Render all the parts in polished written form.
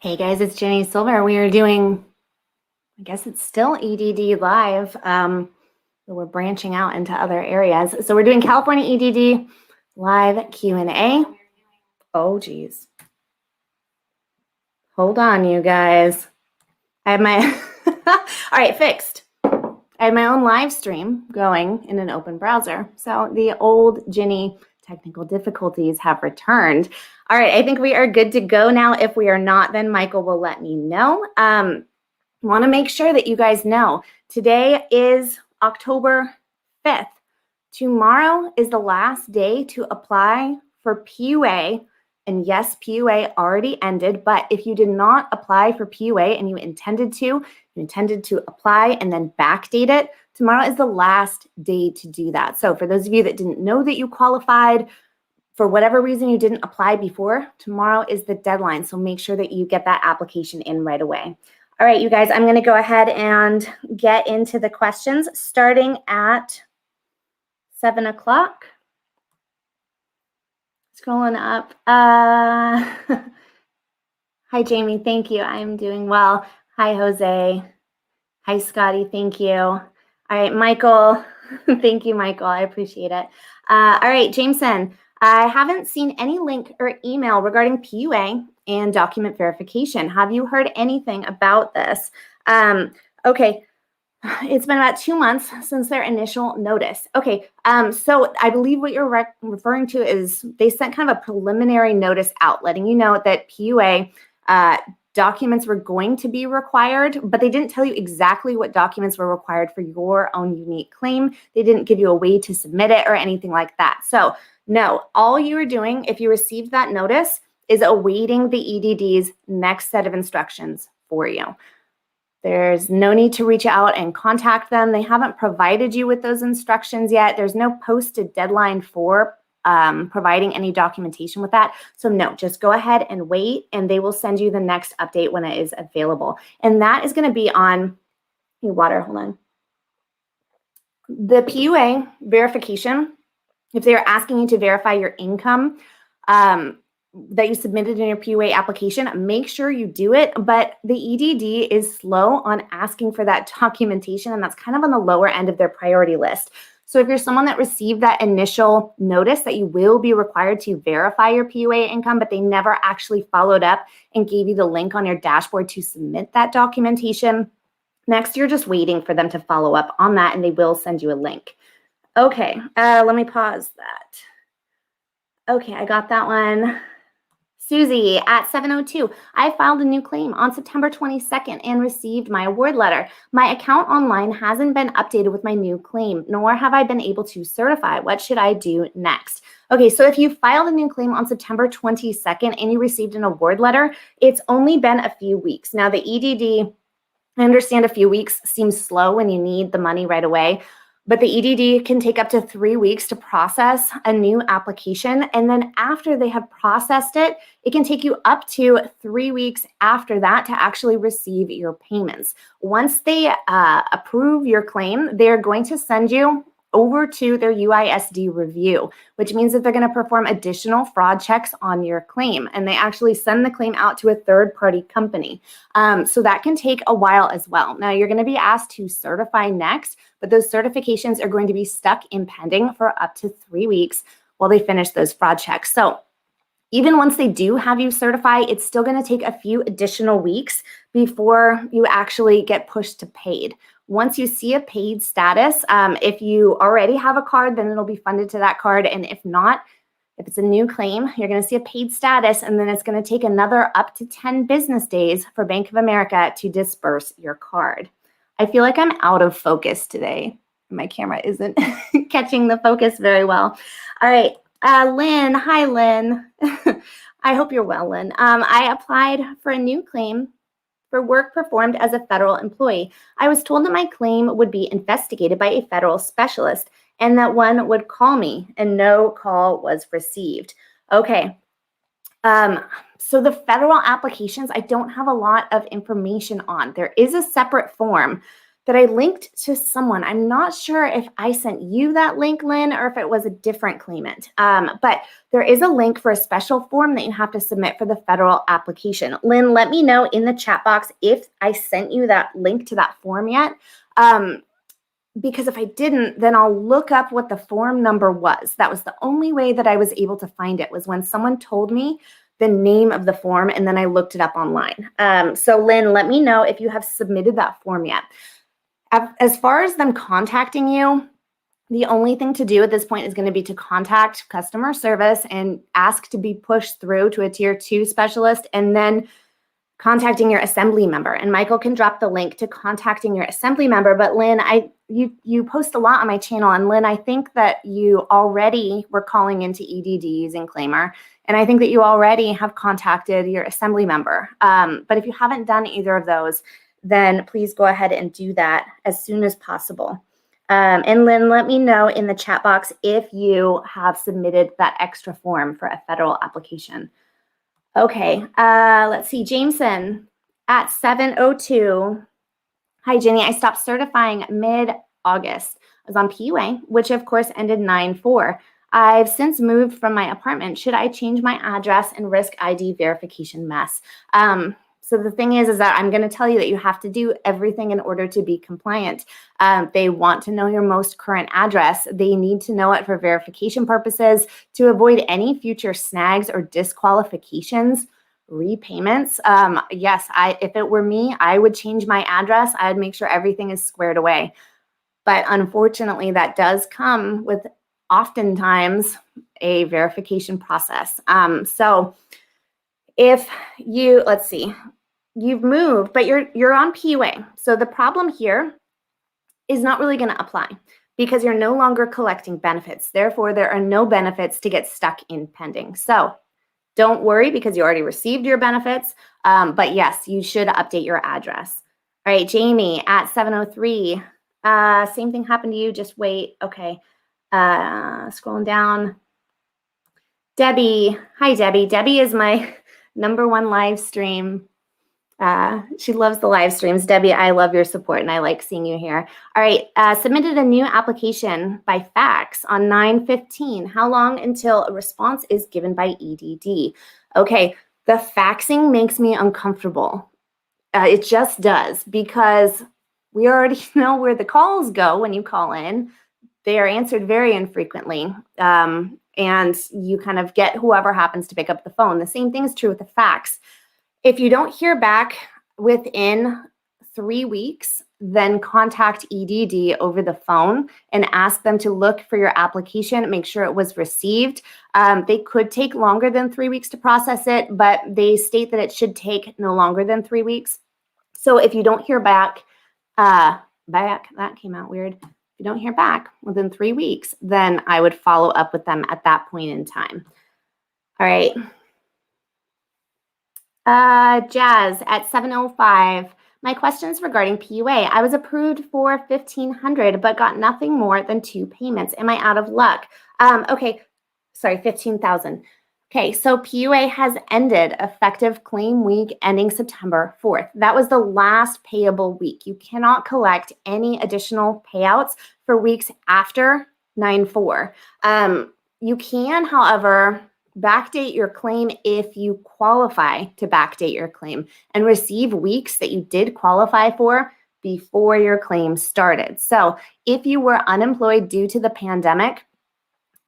Hey guys, it's Ginny Silver. We are doing, I guess it's still EDD live. We're branching out into other areas. So we're doing California EDD live Q&A. Oh, geez. Hold on, you guys. I have my, all right, fixed. I have my own live stream going in an open browser. So the old Ginny technical difficulties have returned. All right, I think we are good to go now. If we are not, then Michael will let me know. Want to make sure that you guys know today is October 5th. Tomorrow is the last day to apply for PUA. And yes, PUA already ended, but if you did not apply for PUA and you intended to apply and then backdate it, tomorrow is the last day to do that. So for those of you that didn't know that you qualified, for whatever reason you didn't apply before, tomorrow is the deadline. So make sure that you get that application in right away. All right, you guys, I'm going to go ahead and get into the questions starting at 7 o'clock. Scrolling up. Hi, Jamie. Thank you. I'm doing well. Hi, Jose. Hi, Scotty. Thank you. All right, Michael. Thank you, Michael. I appreciate it. All right, Jameson. I haven't seen any link or email regarding PUA and document verification. Have you heard anything about this? Okay, it's been about 2 months since their initial notice. Okay, so I believe what you're referring to is they sent kind of a preliminary notice out letting you know that PUA documents were going to be required, but they didn't tell you exactly what documents were required for your own unique claim. They didn't give you a way to submit it or anything like that. So no, all you were doing if you received that notice is awaiting the EDD's next set of instructions for you. There's no need to reach out and contact them. They haven't provided you with those instructions yet. There's no posted deadline for providing any documentation with that. So no, just go ahead and wait and they will send you the next update when it is available. And that is going to be on your water. Hold on. The PUA verification, if they're asking you to verify your income that you submitted in your PUA application, make sure you do it. But the EDD is slow on asking for that documentation, and that's kind of on the lower end of their priority list. So if you're someone that received that initial notice that you will be required to verify your PUA income, but they never actually followed up and gave you the link on your dashboard to submit that documentation, next you're just waiting for them to follow up on that and they will send you a link. Okay, let me pause that. Okay, I got that one. Susie at 702. I filed a new claim on September 22nd and received my award letter. My account online hasn't been updated with my new claim, nor have I been able to certify. What should I do next? Okay, so if you filed a new claim on September 22nd and you received an award letter, it's only been a few weeks. Now the EDD, I understand a few weeks seems slow when you need the money right away, but the EDD can take up to 3 weeks to process a new application. And then after they have processed it, it can take you up to 3 weeks after that to actually receive your payments. Once they approve your claim, they're going to send you over to their UISD review, which means that they're going to perform additional fraud checks on your claim. And they actually send the claim out to a third-party company. So that can take a while as well. Now, you're going to be asked to certify next, but those certifications are going to be stuck in pending for up to 3 weeks while they finish those fraud checks. So even once they do have you certify, it's still going to take a few additional weeks before you actually get pushed to paid. Once you see a paid status, if you already have a card, then it'll be funded to that card. And if not, if it's a new claim, you're going to see a paid status, and then it's going to take another up to 10 business days for Bank of America to disperse your card. I feel like I'm out of focus today. My camera isn't catching the focus very well. All right, Lynn. Hi, Lynn. I hope you're well, Lynn. I applied for a new claim for work performed as a federal employee. I was told that my claim would be investigated by a federal specialist and that one would call me, and no call was received. Okay. So the federal applications, I don't have a lot of information on. There is a separate form that I linked to someone. I'm not sure if I sent you that link, Lynn, or if it was a different claimant. But there is a link for a special form that you have to submit for the federal application. Lynn, let me know in the chat box if I sent you that link to that form yet. Because if I didn't, then I'll look up what the form number was. That was the only way that I was able to find it, was when someone told me the name of the form, and then I looked it up online. So Lynn, let me know if you have submitted that form yet. As far as them contacting you, the only thing to do at this point is going to be to contact customer service and ask to be pushed through to a tier 2 specialist, and then contacting your assembly member. And Michael can drop the link to contacting your assembly member. But Lynn, you post a lot on my channel, and Lynn, I think that you already were calling into EDD using Claimer, and I think that you already have contacted your assembly member. But if you haven't done either of those, then please go ahead and do that as soon as possible. And Lynn, let me know in the chat box if you have submitted that extra form for a federal application. Okay, let's see. Jameson at 7:02. Hi, Ginny. I stopped certifying mid-August. I was on PUA, which of course ended 9/4. I've since moved from my apartment. Should I change my address and risk ID verification mess? So the thing is that I'm going to tell you that you have to do everything in order to be compliant. They want to know your most current address. They need to know it for verification purposes to avoid any future snags or disqualifications, repayments. Yes, if it were me, I would change my address. I'd make sure everything is squared away. But unfortunately, that does come with oftentimes a verification process. So if you, let's see, you've moved, but you're on PUA. So the problem here is not really going to apply because you're no longer collecting benefits. Therefore, there are no benefits to get stuck in pending. So don't worry because you already received your benefits. But yes, you should update your address. All right, Jamie at 7:03. Same thing happened to you. Just wait. Okay. Scrolling down. Debbie. Hi, Debbie. Debbie is my #1 live stream. She loves the live streams. Debbie, I love your support and I like seeing you here. All right, submitted a new application by fax on 9/15. How long until a response is given by EDD? Okay, the faxing makes me uncomfortable. It just does, because we already know where the calls go when you call in. They are answered very infrequently. And you kind of get whoever happens to pick up the phone. The same thing is true with the fax. If you don't hear back within 3 weeks, then contact EDD over the phone and ask them to look for your application, make sure it was received. They could take longer than 3 weeks to process it, but they state that it should take no longer than 3 weeks. So if you don't hear back, that came out weird. If you don't hear back within 3 weeks, then I would follow up with them at that point in time. All right. Jazz at 7:05. My questions regarding PUA. I was approved for $1,500, but got nothing more than 2 payments. Am I out of luck? Okay, sorry, 15,000. Okay, so PUA has ended effective claim week ending September 4th. That was the last payable week. You cannot collect any additional payouts for weeks after 9/4. You can, however, backdate your claim if you qualify to backdate your claim and receive weeks that you did qualify for before your claim started. So if you were unemployed due to the pandemic,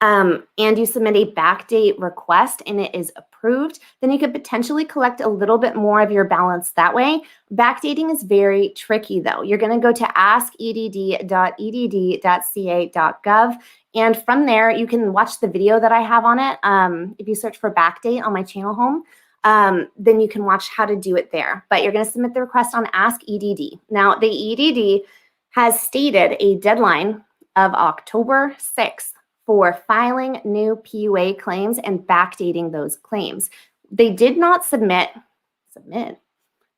and you submit a backdate request and it is approved, then you could potentially collect a little bit more of your balance that way. Backdating is very tricky though. You're going to go to askedd.edd.ca.gov, and from there you can watch the video that I have on it. If you search for backdate on my channel home, then you can watch how to do it there. But you're going to submit the request on Ask EDD. Now, the EDD has stated a deadline of October 6th for filing new PUA claims and backdating those claims. They did not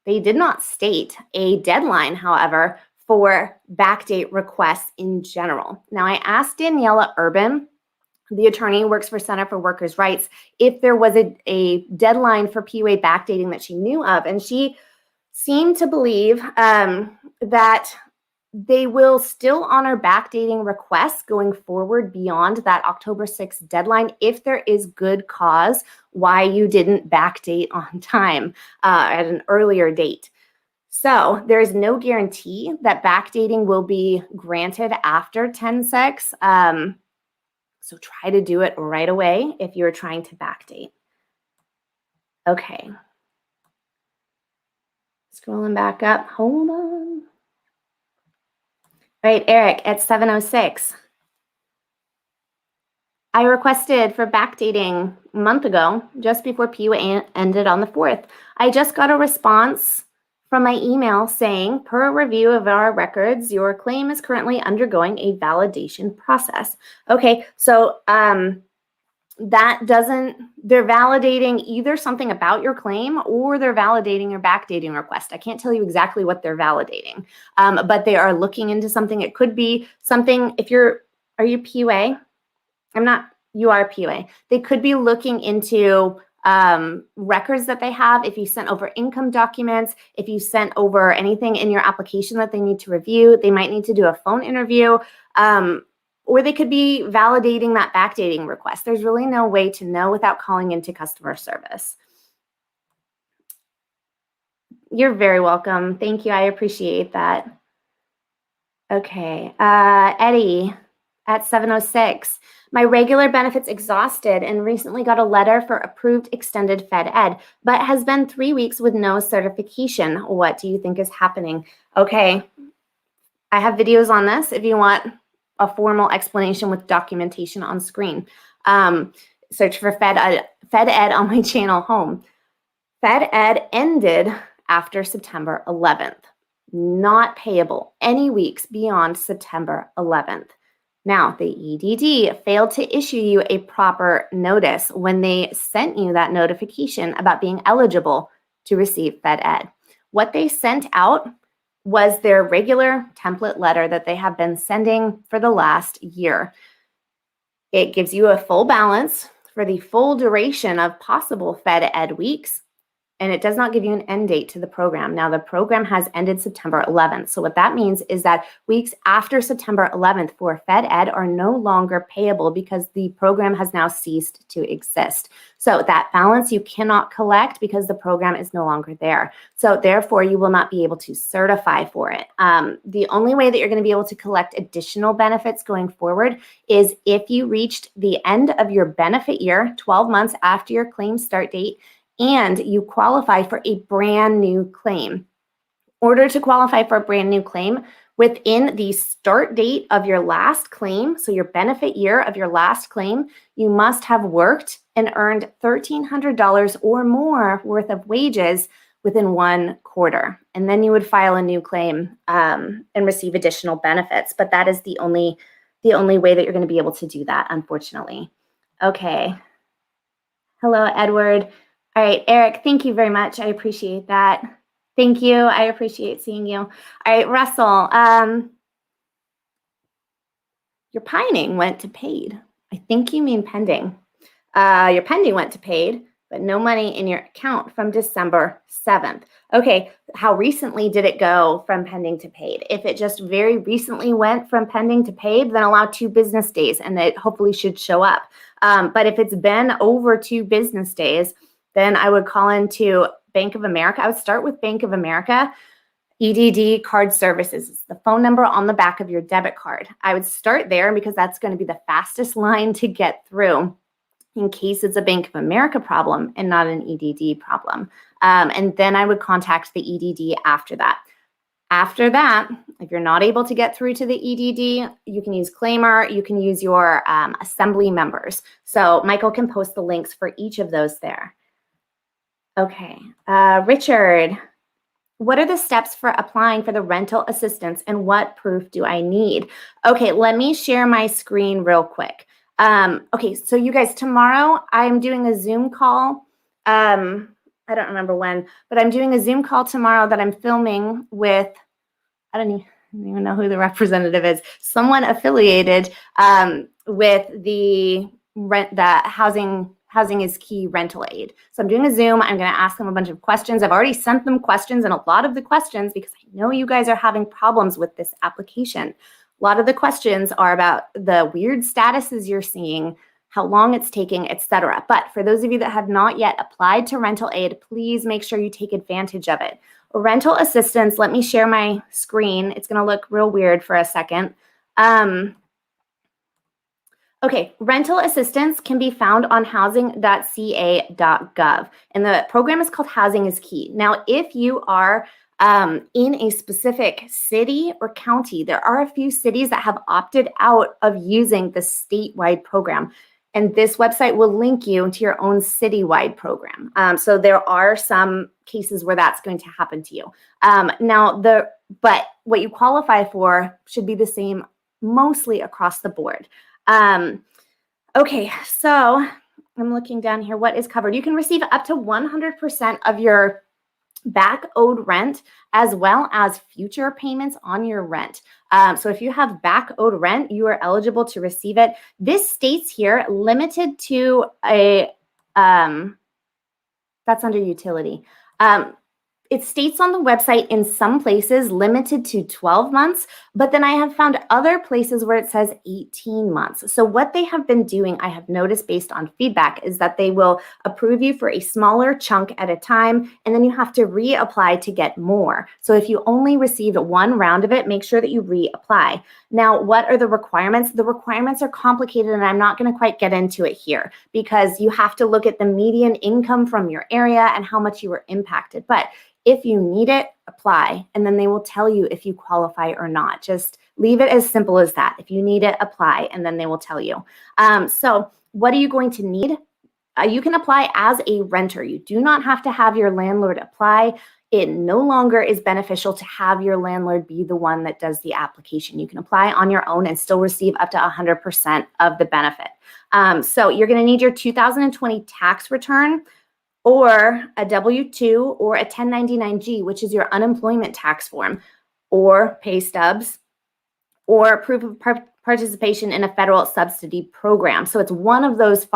They did not state a deadline, however, for backdate requests in general. Now, I asked Daniela Urban, the attorney who works for Center for Workers' Rights, if there was a deadline for PUA backdating that she knew of, and she seemed to believe that They will still honor backdating requests going forward beyond that October 6th deadline if there is good cause why you didn't backdate on time at an earlier date. So there is no guarantee that backdating will be granted after 10/6. So try to do it right away if you're trying to backdate. Okay. Scrolling back up. Hold on. All right, Eric, at 7:06. I requested for backdating a month ago, just before PUA ended on the 4th. I just got a response from my email saying, per review of our records, your claim is currently undergoing a validation process. Okay, so that doesn't, they're validating either something about your claim or they're validating your backdating request. I can't tell you exactly what they're validating, but they are looking into something. It could be something, if you're, are you PUA? I'm not, you are PUA. They could be looking into records that they have. If you sent over income documents, if you sent over anything in your application that they need to review, they might need to do a phone interview. Or they could be validating that backdating request. There's really no way to know without calling into customer service. You're very welcome. Thank you. I appreciate that. Okay. Eddie at 7:06. My regular benefits exhausted and recently got a letter for approved extended Fed Ed, but has been 3 weeks with no certification. What do you think is happening? Okay. I have videos on this if you want a formal explanation with documentation on screen. Search for Fed Ed on my channel home. Fed Ed ended after September 11th, not payable any weeks beyond September 11th. Now, the EDD failed to issue you a proper notice when they sent you that notification about being eligible to receive Fed Ed. What they sent out was their regular template letter that they have been sending for the last year. It gives you a full balance for the full duration of possible Fed Ed weeks, and it does not give you an end date to the program. Now, the program has ended September 11th. So what that means is that weeks after September 11th for Fed Ed are no longer payable because the program has now ceased to exist. So that balance you cannot collect because the program is no longer there. So therefore, you will not be able to certify for it. The only way that you're going to be able to collect additional benefits going forward is if you reached the end of your benefit year, 12 months after your claim start date, and you qualify for a brand new claim. In order to qualify for a brand new claim, within the start date of your last claim, so your benefit year of your last claim, you must have worked and earned $1,300 or more worth of wages within 1 quarter. And then you would file a new claim and receive additional benefits. But that is the only way that you're going to be able to do that, unfortunately. Okay. Hello, Edward. All right, Eric, thank you very much. I appreciate that. Thank you. I appreciate seeing you. All right, Russell, your pining went to paid. I think you mean pending. Your pending went to paid, but no money in your account from December 7th. Okay, how recently did it go from pending to paid? If it just very recently went from pending to paid, then allow 2 business days and it hopefully should show up. But if it's been over 2 business days, then I would call into Bank of America. I would start with Bank of America, EDD card services. It's the phone number on the back of your debit card. I would start there because that's going to be the fastest line to get through in case it's a Bank of America problem and not an EDD problem. And then I would contact the EDD after that. After that, if you're not able to get through to the EDD, you can use Claimer, you can use your assembly members. So Michael can post the links for each of those there. Okay, Richard, what are the steps for applying for the rental assistance and what proof do I need? Okay, let me share my screen real quick. Okay, so you guys, tomorrow I'm doing a Zoom call. I don't remember when, but I'm doing a Zoom call tomorrow that I'm filming with, I don't even know who the representative is, someone affiliated with the housing Housing is Key rental aid. So I'm doing a Zoom. I'm going to ask them a bunch of questions. I've already sent them questions, and a lot of the questions, because I know you guys are having problems with this application, a lot of the questions are about the weird statuses you're seeing, how long it's taking, etc. But for those of you that have not yet applied to rental aid, please make sure you take advantage of it. Rental assistance, let me share my screen. It's going to look real weird for a second. Okay, rental assistance can be found on housing.ca.gov, and the program is called Housing is Key. Now, if you are in a specific city or county, there are a few cities that have opted out of using the statewide program, and this website will link you to your own citywide program. So there are some cases where that's going to happen to you. But what you qualify for should be the same mostly across the board. Okay, so I'm looking down here. What is covered? You can receive up to 100% of your back owed rent, as well as future payments on your rent. So if you have back owed rent, you are eligible to receive it. This states here limited to a, that's under utility. It states on the website in some places limited to 12 months, but then I have found other places where it says 18 months. So what they have been doing, I have noticed based on feedback, is that they will approve you for a smaller chunk at a time, and then you have to reapply to get more. So if you only received one round of it, make sure that you reapply. Now, what are the requirements? The requirements are complicated, and I'm not going to quite get into it here because you have to look at the median income from your area and how much you were impacted. But if you need it, apply, and then they will tell you if you qualify or not. Just leave it as simple as that. If you need it, apply, and then they will tell you. So what are you going to need? You can apply as a renter. You do not have to have your landlord apply. It no longer is beneficial to have your landlord be the one that does the application. You can apply on your own and still receive up to 100% of the benefit. So you're going to need your 2020 tax return, or a W-2 or a 1099-G, which is your unemployment tax form, or pay stubs, or proof of participation in a federal subsidy program. So it's one of those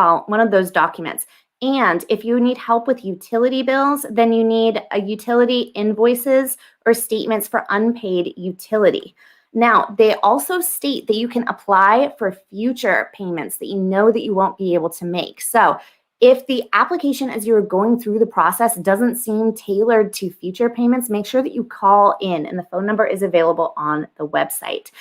documents. And if you need help with utility bills, then you need a utility invoices or statements for unpaid utility. Now, they also state that you can apply for future payments that you know that you won't be able to make. So if the application as you're going through the process doesn't seem tailored to future payments, make sure that you call in, and the phone number is available on the website.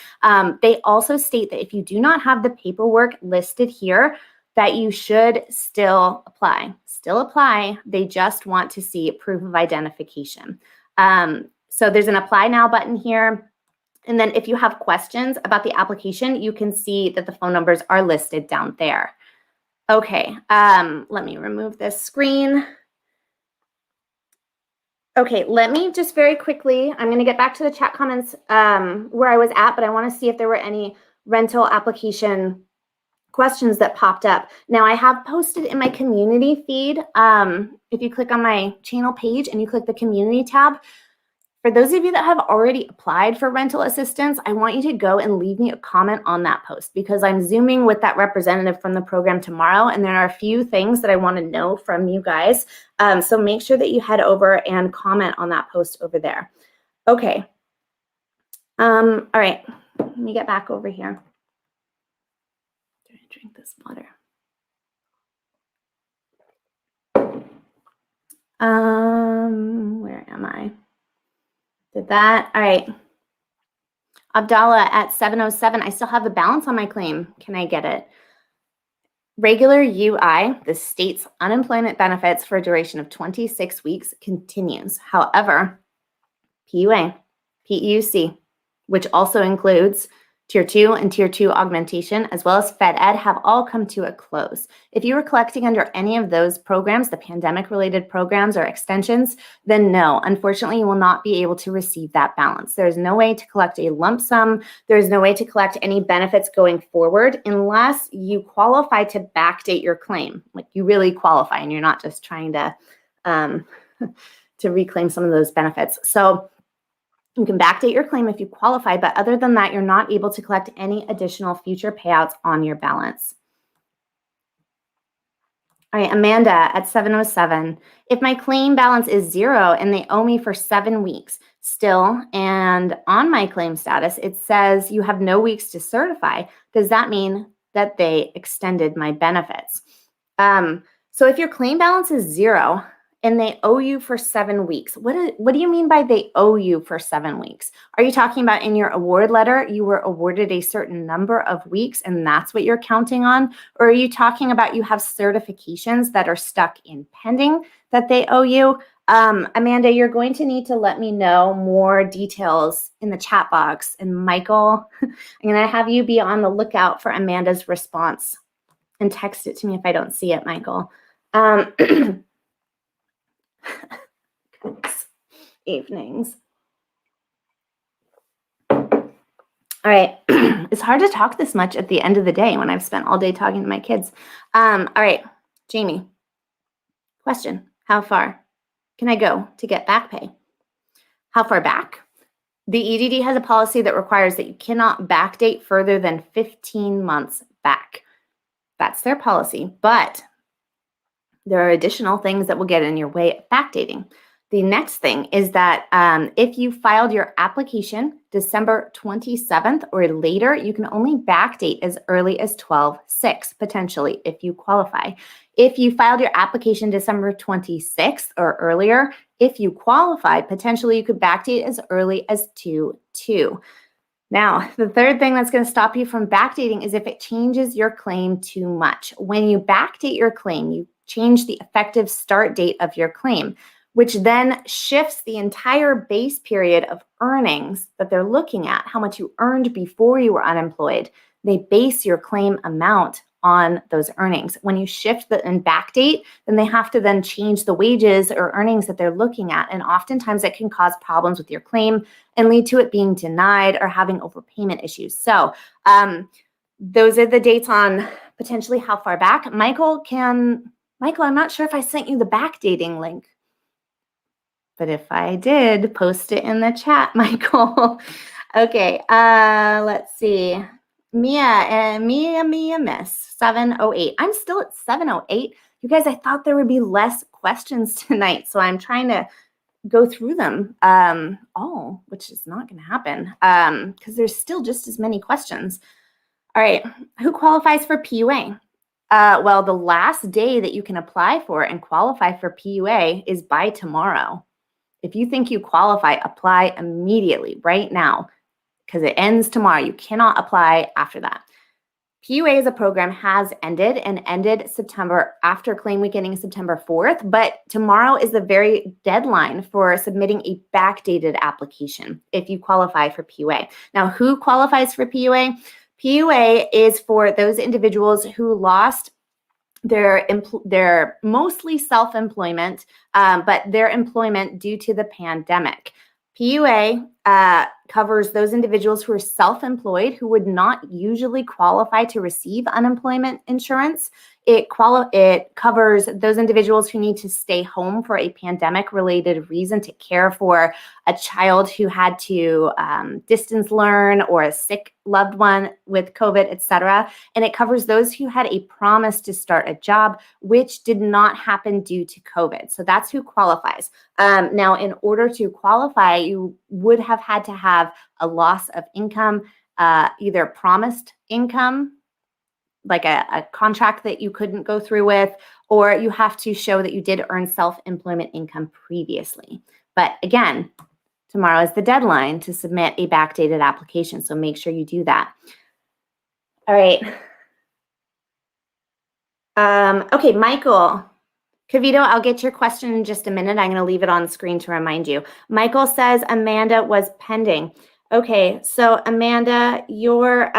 They also state that if you do not have the paperwork listed here, that you should still apply. Still apply. They just want to see proof of identification. So there's an apply now button here. And then if you have questions about the application, you can see that the phone numbers are listed down there. Okay, let me remove this screen. Okay, let me just very quickly, I'm going to get back to the chat comments where I was at, but I want to see if there were any rental application questions that popped up. Now, I have posted in my community feed, if you click on my channel page and you click the community tab, for those of you that have already applied for rental assistance, I want you to go and leave me a comment on that post, because I'm Zooming with that representative from the program tomorrow, and there are a few things that I want to know from you guys. So make sure that you head over and comment on that post over there. Okay. All right. Let me get back over here. I'm going to drink this water. Where am I? Did that. All right. Abdallah at 707. I still have a balance on my claim. Can I get it? Regular UI, the state's unemployment benefits for a duration of 26 weeks, continues. However, PUA, PEUC, which also includes Tier 2 and Tier 2 augmentation, as well as Fed Ed, have all come to a close. If you were collecting under any of those programs, the pandemic-related programs or extensions, then no, unfortunately, you will not be able to receive that balance. There's no way to collect a lump sum. There's no way to collect any benefits going forward unless you qualify to backdate your claim. Like, you really qualify and you're not just trying to reclaim some of those benefits. So you can backdate your claim if you qualify, but other than that, you're not able to collect any additional future payouts on your balance. All right, Amanda at 7:07. If my claim balance is 0 and they owe me for 7 weeks still, and on my claim status, it says you have no weeks to certify, does that mean that they extended my benefits? So if your claim balance is 0 and they owe you for 7 weeks, what do you mean by they owe you for 7 weeks? Are you talking about in your award letter, you were awarded a certain number of weeks and that's what you're counting on? Or are you talking about you have certifications that are stuck in pending that they owe you? Amanda, you're going to need to let me know more details in the chat box. And Michael, I'm going to have you be on the lookout for Amanda's response and text it to me if I don't see it, Michael. Evenings. All right. It's hard to talk this much at the end of the day when I've spent all day talking to my kids. All right, Jamie. Question: how far can I go to get back pay? How far back? The EDD has a policy that requires that you cannot backdate further than 15 months back. That's their policy, but there are additional things that will get in your way of backdating. The next thing is that if you filed your application December 27th or later, you can only backdate as early as 12/6, potentially, if you qualify. If you filed your application December 26th or earlier, if you qualify, potentially you could backdate as early as 2/2. Now, the third thing that's going to stop you from backdating is if it changes your claim too much. When you backdate your claim, you change the effective start date of your claim, which then shifts the entire base period of earnings that they're looking at, how much you earned before you were unemployed. They base your claim amount on those earnings. When you shift and backdate, then they have to then change the wages or earnings that they're looking at. And oftentimes it can cause problems with your claim and lead to it being denied or having overpayment issues. So those are the dates on potentially how far back. Michael, I'm not sure if I sent you the backdating link. But if I did, post it in the chat, Michael. Okay, let's see. Mia Miss 708. I'm still at 708. You guys, I thought there would be less questions tonight, so I'm trying to go through them all, which is not going to happen because there's still just as many questions. All right, who qualifies for PUA? Well, the last day that you can apply for and qualify for PUA is by tomorrow. If you think you qualify, apply immediately, right now, because it ends tomorrow. You cannot apply after that. PUA as a program has ended and ended September after claim week ending September 4th, but tomorrow is the very deadline for submitting a backdated application if you qualify for PUA. Now, who qualifies for PUA? PUA is for those individuals who lost their mostly self-employment, but their employment due to the pandemic. PUA covers those individuals who are self-employed who would not usually qualify to receive unemployment insurance. It covers those individuals who need to stay home for a pandemic-related reason to care for a child who had to distance learn or a sick loved one with COVID, etc. And it covers those who had a promise to start a job, which did not happen due to COVID. So that's who qualifies. Now, in order to qualify, you would have had to have a loss of income, either promised income, like a contract that you couldn't go through with, or you have to show that you did earn self-employment income previously. But again, tomorrow is the deadline to submit a backdated application, so make sure you do that. All right. Okay, Michael. Kavito, I'll get your question in just a minute. I'm going to leave it on screen to remind you. Michael says Amanda was pending. Okay, so Amanda, your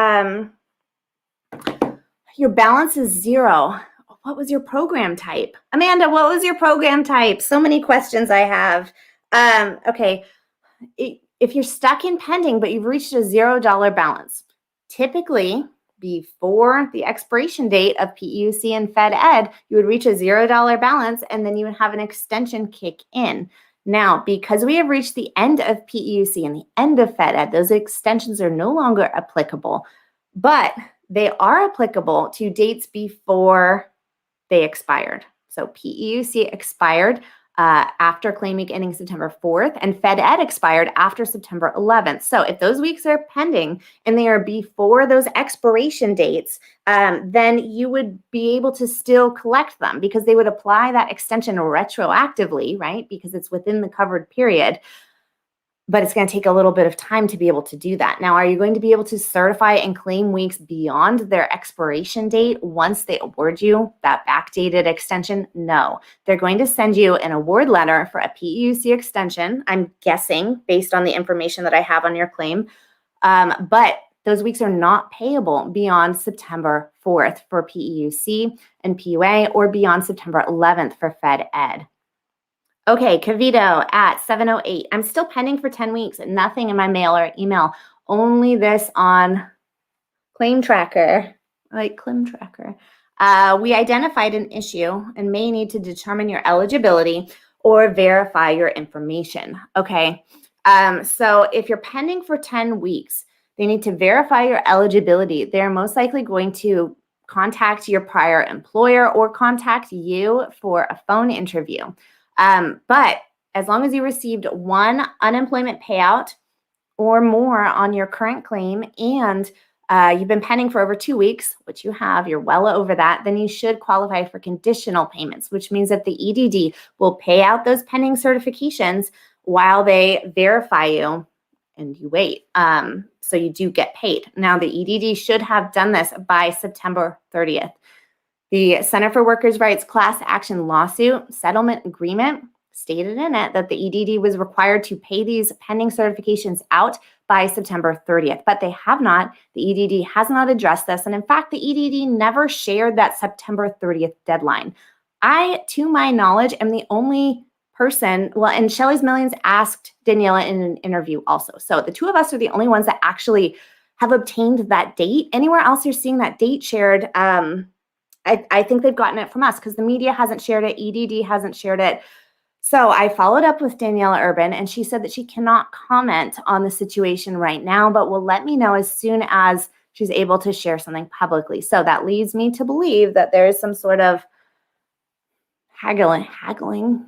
balance is 0. What was your program type? Amanda, what was your program type? So many questions I have. Okay, if you're stuck in pending, but you've reached a $0 balance, typically before the expiration date of PEUC and Fed Ed, you would reach a $0 balance and then you would have an extension kick in. Now, because we have reached the end of PEUC and the end of Fed Ed, those extensions are no longer applicable, but they are applicable to dates before they expired. So PEUC expired after claim week ending September 4th, and FedEd expired after September 11th. So if those weeks are pending and they are before those expiration dates, then you would be able to still collect them because they would apply that extension retroactively, right? Because it's within the covered period. But it's going to take a little bit of time to be able to do that. Now, are you going to be able to certify and claim weeks beyond their expiration date once they award you that backdated extension? No. They're going to send you an award letter for a PEUC extension, I'm guessing, based on the information that I have on your claim. But those weeks are not payable beyond September 4th for PEUC and PUA or beyond September 11th for FedEd. Okay, Cavito at 7:08. I'm still pending for 10 weeks. Nothing in my mail or email. Only this on Claim Tracker. Like Claim Tracker. We identified an issue and may need to determine your eligibility or verify your information. Okay, so if you're pending for 10 weeks, they need to verify your eligibility. They're most likely going to contact your prior employer or contact you for a phone interview. But as long as you received one unemployment payout or more on your current claim and you've been pending for over 2 weeks, which you have, you're well over that, then you should qualify for conditional payments, which means that the EDD will pay out those pending certifications while they verify you and you wait. So you do get paid. Now, the EDD should have done this by September 30th. The Center for Workers' Rights class action lawsuit settlement agreement stated in it that the EDD was required to pay these pending certifications out by September 30th, but they have not. The EDD has not addressed this. And in fact, the EDD never shared that September 30th deadline. I, to my knowledge, am the only person, well, and Shelly's Millions asked Daniela in an interview also. So the two of us are the only ones that actually have obtained that date. Anywhere else you're seeing that date shared, I think they've gotten it from us because the media hasn't shared it, EDD hasn't shared it. So I followed up with Daniela Urban, and she said that she cannot comment on the situation right now, but will let me know as soon as she's able to share something publicly. So that leads me to believe that there is some sort of haggling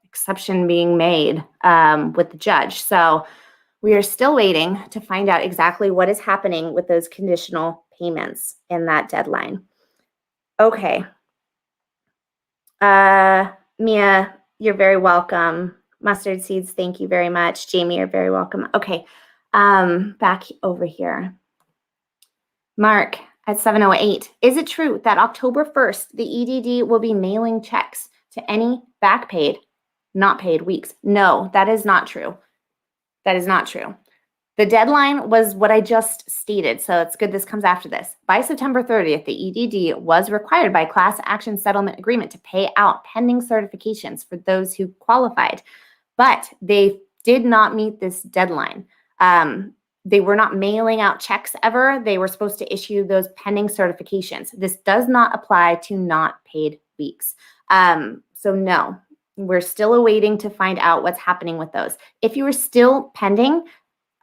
exception being made with the judge. So we are still waiting to find out exactly what is happening with those conditional payments in that deadline. Okay. Mia, you're very welcome. Mustard Seeds, thank you very much. Jamie, you're very welcome. Okay, back over here. Mark at 7:08. Is it true that October 1st, the EDD will be mailing checks to any back paid, not paid weeks? No, that is not true. That is not true. The deadline was what I just stated, so it's good this comes after this. By September 30th, the EDD was required by class action settlement agreement to pay out pending certifications for those who qualified, but they did not meet this deadline. They were not mailing out checks ever. They were supposed to issue those pending certifications. This does not apply to not paid weeks. So no, we're still awaiting to find out what's happening with those. If you were still pending,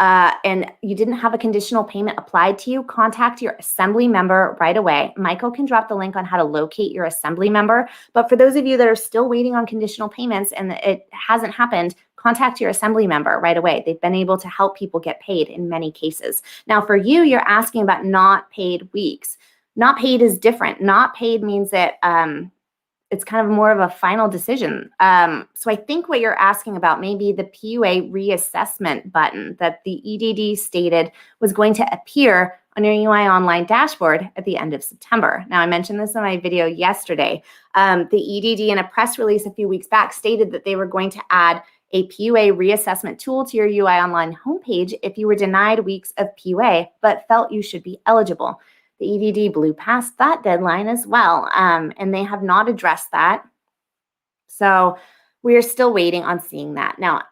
and you didn't have a conditional payment applied to you, contact your assembly member right away. Michael can drop the link on how to locate your assembly member. But for those of you that are still waiting on conditional payments and it hasn't happened, contact your assembly member right away. They've been able to help people get paid in many cases. Now, for you, you're asking about not paid weeks. Not paid is different. Not paid means that it's kind of more of a final decision. So I think what you're asking about may be the PUA reassessment button that the EDD stated was going to appear on your UI Online dashboard at the end of September. Now, I mentioned this in my video yesterday. The EDD in a press release a few weeks back stated that they were going to add a PUA reassessment tool to your UI Online homepage if you were denied weeks of PUA, but felt you should be eligible. The EDD blew past that deadline as well, and they have not addressed that. So we are still waiting on seeing that. Now,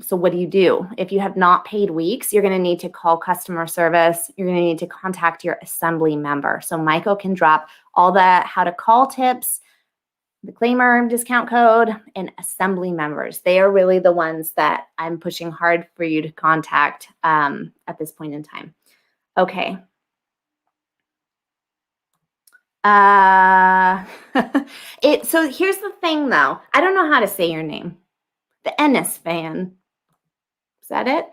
so what do? If you have not paid weeks, you're going to need to call customer service. You're going to need to contact your assembly member. So Michael can drop all the how to call tips, the claimer discount code, and assembly members. They are really the ones that I'm pushing hard for you to contact at this point in time. Okay. So here's the thing, though. I don't know how to say your name. The Ennis fan. Is that it?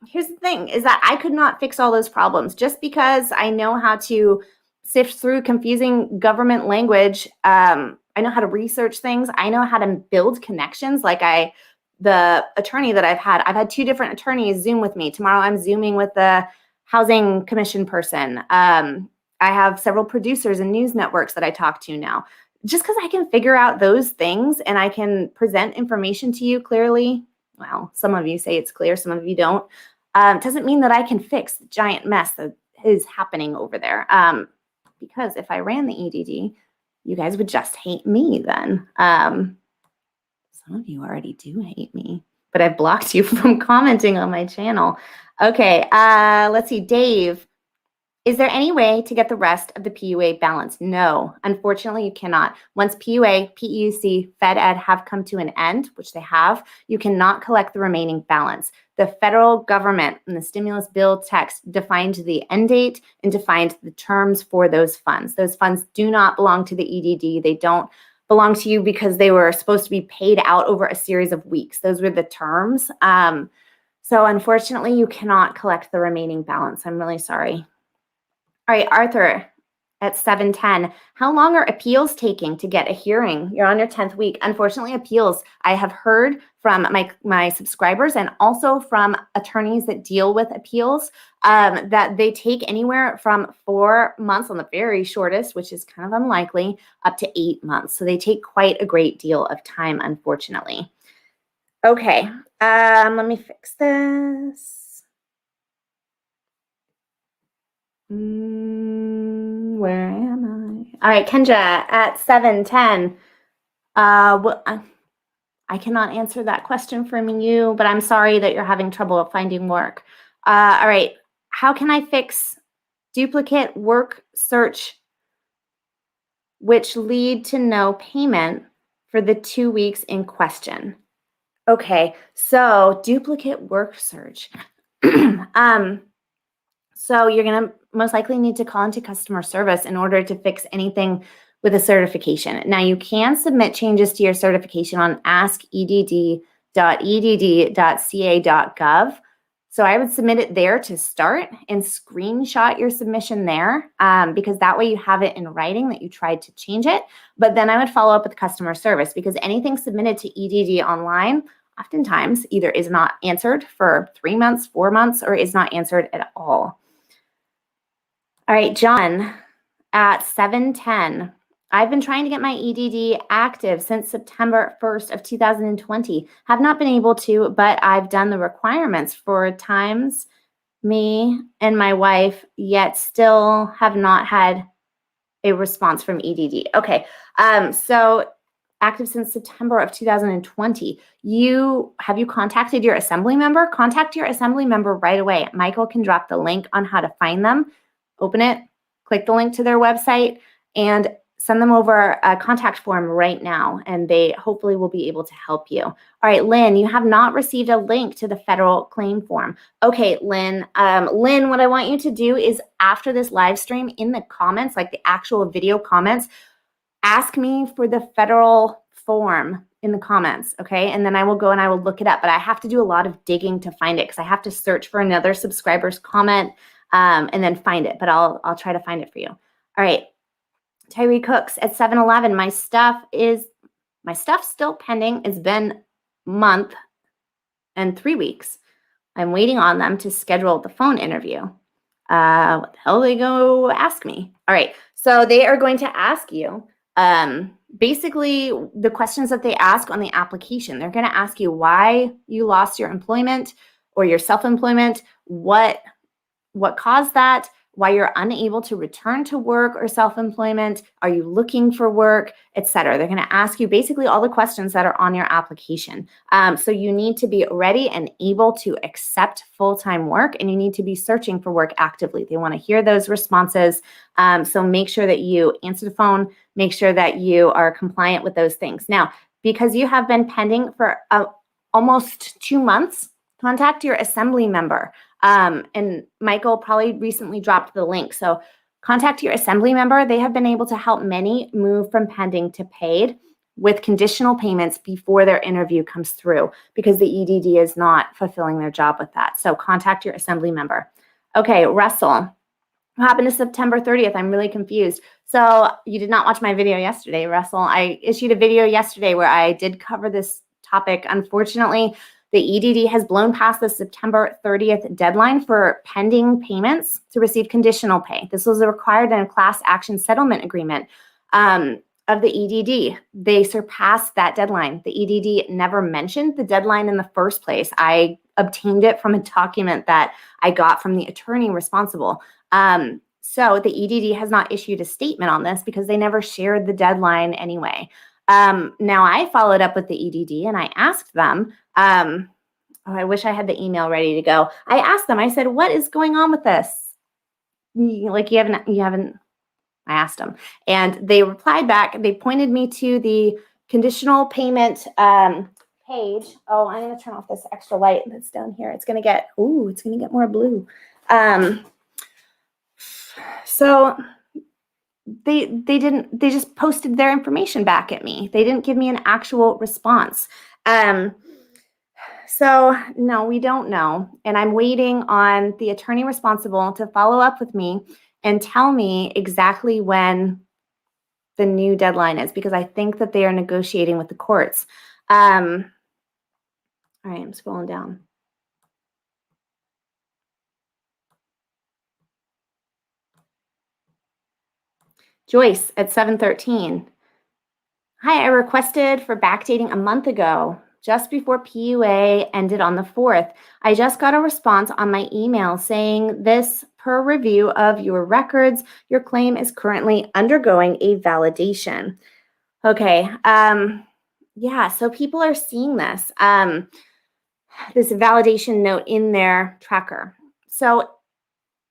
Here's the thing, is that I could not fix all those problems just because I know how to sift through confusing government language. I know how to research things. I know how to build connections. Like the attorney that I've had 2 different attorneys Zoom with me. Tomorrow I'm Zooming with the Housing Commission person. I have several producers and news networks that I talk to now. Just because I can figure out those things and I can present information to you clearly, well, some of you say it's clear, some of you don't, doesn't mean that I can fix the giant mess that is happening over there. Because if I ran the EDD, you guys would just hate me then. Some of you already do hate me, but I've blocked you from commenting on my channel. Okay, let's see, Dave. Is there any way to get the rest of the PUA balance? No, unfortunately, you cannot. Once PUA, PEUC, FedEd have come to an end, which they have, you cannot collect the remaining balance. The federal government in the stimulus bill text defined the end date and defined the terms for those funds. Those funds do not belong to the EDD. They don't belong to you because they were supposed to be paid out over a series of weeks. Those were the terms. So unfortunately, you cannot collect the remaining balance. I'm really sorry. All right, Arthur at 7:10. How long are appeals taking to get a hearing? You're on your 10th week. Unfortunately, appeals, I have heard from my subscribers and also from attorneys that deal with appeals that they take anywhere from 4 months on the very shortest, which is kind of unlikely, up to 8 months. So they take quite a great deal of time, unfortunately. Okay, let me fix this. Where am I? All right, Kendra at 7:10. Well, I cannot answer that question from you, but I'm sorry that you're having trouble finding work. All right, how can I fix duplicate work search which lead to no payment for the 2 weeks in question? Okay, so duplicate work search. So you're going to most likely need to call into customer service in order to fix anything with a certification. Now, you can submit changes to your certification on askedd.edd.ca.gov. So I would submit it there to start and screenshot your submission there because that way you have it in writing that you tried to change it. But then I would follow up with customer service because anything submitted to EDD online oftentimes either is not answered for 3 months, 4 months, or is not answered at all. All right, John at 7:10. I've been trying to get my EDD active since September 1st of 2020. Have not been able to, but I've done the requirements for times, me and my wife, yet still have not had a response from EDD. Okay, so active since September of 2020. Have you contacted your assembly member? Contact your assembly member right away. Michael can drop the link on how to find them. Open it, click the link to their website, and send them over a contact form right now, and they hopefully will be able to help you. All right, Lynn, you have not received a link to the federal claim form. Okay, Lynn. Lynn, what I want you to do is after this live stream in the comments, like the actual video comments, ask me for the federal form in the comments, okay? And then I will go and I will look it up, but I have to do a lot of digging to find it because I have to search for another subscriber's comment and then find it, but I'll try to find it for you. All right, Tyree Cooks at 7:11. My stuff's still pending. It's been a month and 3 weeks. I'm waiting on them to schedule the phone interview. What the hell are they go ask me? All right, so they are going to ask you basically the questions that they ask on the application. They're going to ask you why you lost your employment or your self-employment, what caused that, why you're unable to return to work or self-employment, are you looking for work, etc. They're going to ask you basically all the questions that are on your application. So you need to be ready and able to accept full-time work, and you need to be searching for work actively. They want to hear those responses. So make sure that you answer the phone, make sure that you are compliant with those things. Now, because you have been pending for almost 2 months, contact your assembly member. And Michael probably recently dropped the link. So Contact your assembly member. They have been able to help many move from pending to paid with conditional payments before their interview comes through because the EDD is not fulfilling their job with that. So contact your assembly member. Okay, Russell. What happened to September 30th? I'm really confused. So you did not watch my video yesterday, Russell. I issued a video yesterday where I did cover this topic. Unfortunately, the EDD has blown past the September 30th deadline for pending payments to receive conditional pay. This was required in a class action settlement agreement of the EDD. They surpassed that deadline. The EDD never mentioned the deadline in the first place. I obtained it from a document that I got from the attorney responsible. So the EDD has not issued a statement on this because they never shared the deadline anyway. Now I followed up with the EDD and I asked them, oh, I wish I had the email ready to go. I asked them, I said, what is going on with this? Like you haven't, I asked them, and they replied back. They pointed me to the conditional payment page. Oh, I'm going to turn off this extra light that's down here. It's going to get, ooh, it's going to get more blue. So they just posted their information back at me. They didn't give me an actual response. So no, we don't know. And I'm waiting on the attorney responsible to follow up with me and tell me exactly when the new deadline is, because I think that they are negotiating with the courts. All right, I'm scrolling down. Joyce at 7:13. Hi, I requested for backdating a month ago, just before PUA ended on the 4th. I just got a response on my email saying this per review of your records, your claim is currently undergoing a validation. Okay, yeah, so people are seeing this, this validation note in their tracker. So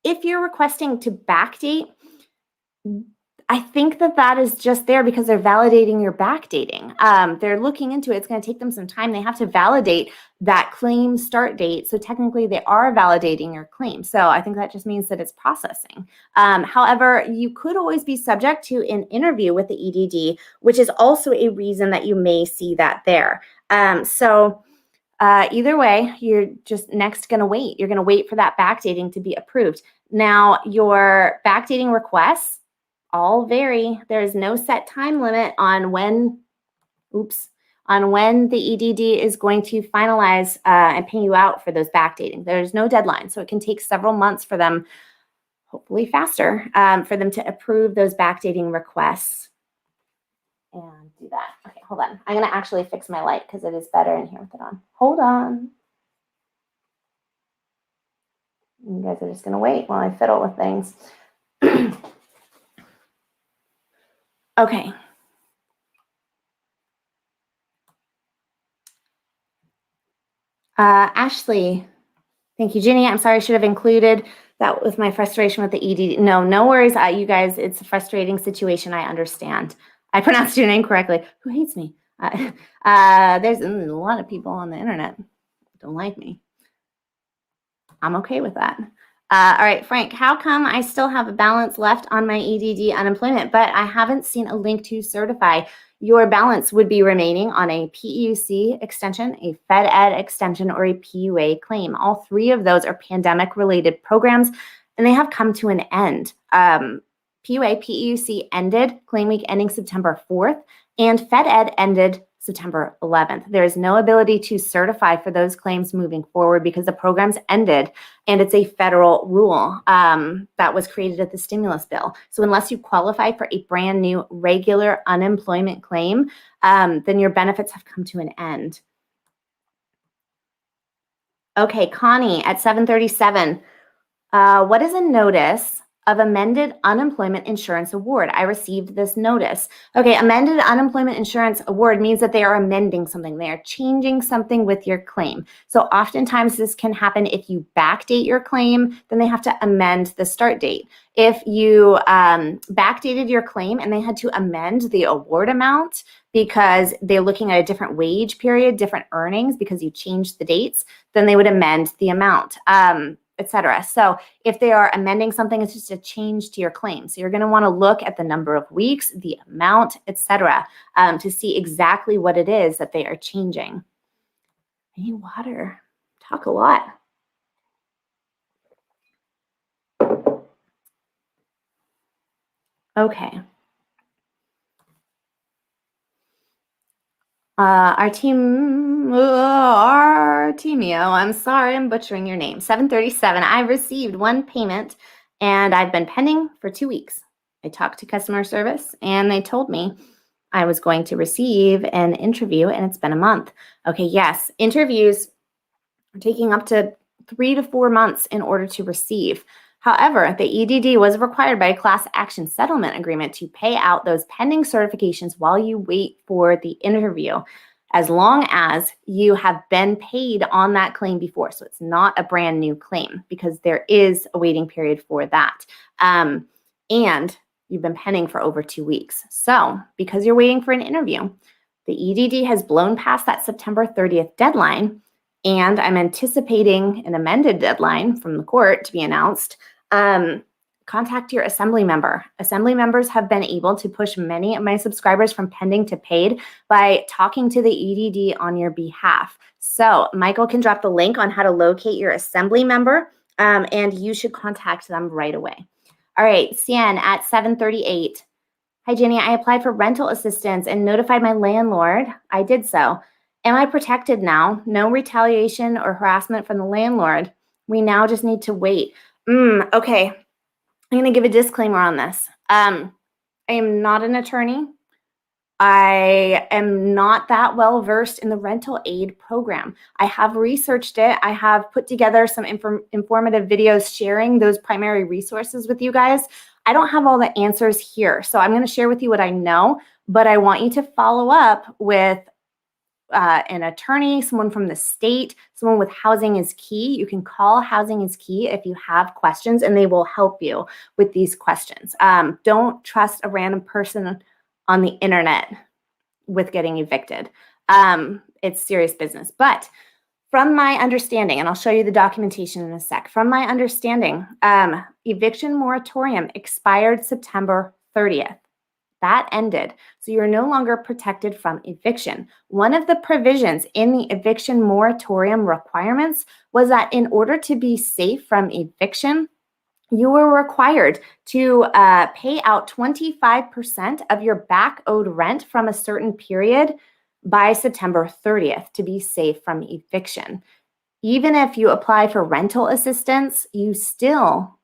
if you're requesting to backdate, I think that that is just there because they're validating your backdating. They're looking into it. It's going to take them some time. They have to validate that claim start date. So technically they are validating your claim. So I think that just means that it's processing. However, you could always be subject to an interview with the EDD, which is also a reason that you may see that there. Either way, you're just next going to wait. You're going to wait for that backdating to be approved. Now, your backdating requests all vary. There's no set time limit on when, on when the EDD is going to finalize and pay you out for those backdating. There's no deadline, so it can take several months for them, hopefully faster, for them to approve those backdating requests and do that. Okay, hold on. I'm going to actually fix my light because it is better in here with it on. Hold on. You guys are just going to wait while I fiddle with things. Okay. Ashley, thank you, Ginny. I'm sorry I should have included that with my frustration with the EDD. No worries, you guys. It's a frustrating situation. I understand. I pronounced your name correctly. Who hates me? There's a lot of people on the internet who don't like me. I'm okay with that. All right, Frank, how come I still have a balance left on my EDD unemployment, but I haven't seen a link to Certify? Your balance would be remaining on a PEUC extension, a FedEd extension, or a PUA claim. All three of those are pandemic-related programs, and they have come to an end. PUA, PEUC ended claim week ending September 4th, and FedEd ended September 11th. There is no ability to certify for those claims moving forward because the programs ended, and it's a federal rule that was created at the stimulus bill. So unless you qualify for a brand new regular unemployment claim, then your benefits have come to an end. Okay, Connie at 7:37. What is a notice of amended unemployment insurance award? I received this notice. Okay, amended unemployment insurance award means that they are amending something. They are changing something with your claim. So oftentimes this can happen if you backdate your claim, then they have to amend the start date. If you backdated your claim and they had to amend the award amount because they're looking at a different wage period, different earnings because you changed the dates, then they would amend the amount. etc. So if they are amending something, it's just a change to your claim. So you're going to want to look at the number of weeks, the amount, etc., to see exactly what it is that they are changing. I need water. Talk a lot. Okay. Artemio, I'm sorry, I'm butchering your name. 737, I received one payment and I've been pending for 2 weeks. I talked to customer service and they told me I was going to receive an interview and it's been a month. Okay, yes, interviews are taking up to 3 to 4 months in order to receive. However, the EDD was required by a class action settlement agreement to pay out those pending certifications while you wait for the interview, as long as you have been paid on that claim before. So it's not a brand new claim because there is a waiting period for that. And you've been pending for over 2 weeks. So because you're waiting for an interview, the EDD has blown past that September 30th deadline, and I'm anticipating an amended deadline from the court to be announced. Contact your assembly member. Assembly members have been able to push many of my subscribers from pending to paid by talking to the EDD on your behalf. So Michael can drop the link on how to locate your assembly member, and you should contact them right away. All right, Cian at 738. Hi, Ginny. I applied for rental assistance and notified my landlord. I did so. Am I protected now? No retaliation or harassment from the landlord. We now just need to wait. Okay, I'm going to give a disclaimer on this. I am not an attorney. I am not that well versed in the rental aid program. I have researched it. I have put together some informative videos sharing those primary resources with you guys. I don't have all the answers here, so I'm going to share with you what I know, but I want you to follow up with an attorney, someone from the state, someone with Housing is Key. You can call Housing is Key if you have questions, and they will help you with these questions. Don't trust a random person on the internet with getting evicted. It's serious business. But from my understanding, and I'll show you the documentation in a sec, from my understanding, eviction moratorium expired September 30th. That ended. So you're no longer protected from eviction. One of the provisions in the eviction moratorium requirements was that in order to be safe from eviction, you were required to pay out 25% of your back owed rent from a certain period by September 30th to be safe from eviction. Even if you apply for rental assistance, you still,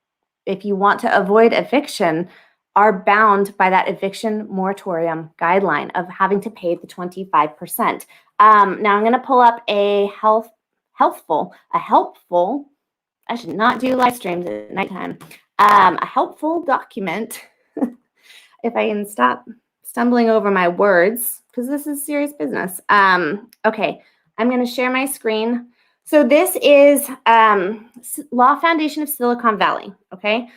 if you want to avoid eviction, are bound by that eviction moratorium guideline of having to pay the 25%. Now I'm going to pull up a helpful, I should not do live streams at nighttime, a helpful document, if I can stop stumbling over my words, because this is serious business. Okay, I'm going to share my screen. So this is Law Foundation of Silicon Valley, okay?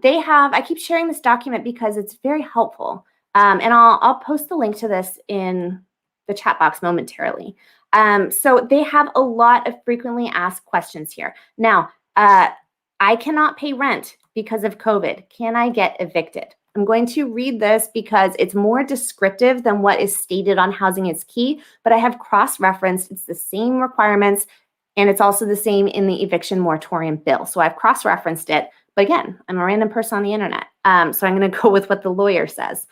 They have, I keep sharing this document because it's very helpful. And I'll post the link to this in the chat box momentarily. So they have a lot of frequently asked questions here. Now, I cannot pay rent because of COVID. Can I get evicted? I'm going to read this because it's more descriptive than what is stated on Housing is Key, but I have cross-referenced. It's the same requirements, and it's also the same in the eviction moratorium bill. So I've cross-referenced it. But again, I'm a random person on the internet. So I'm going to go with what the lawyer says.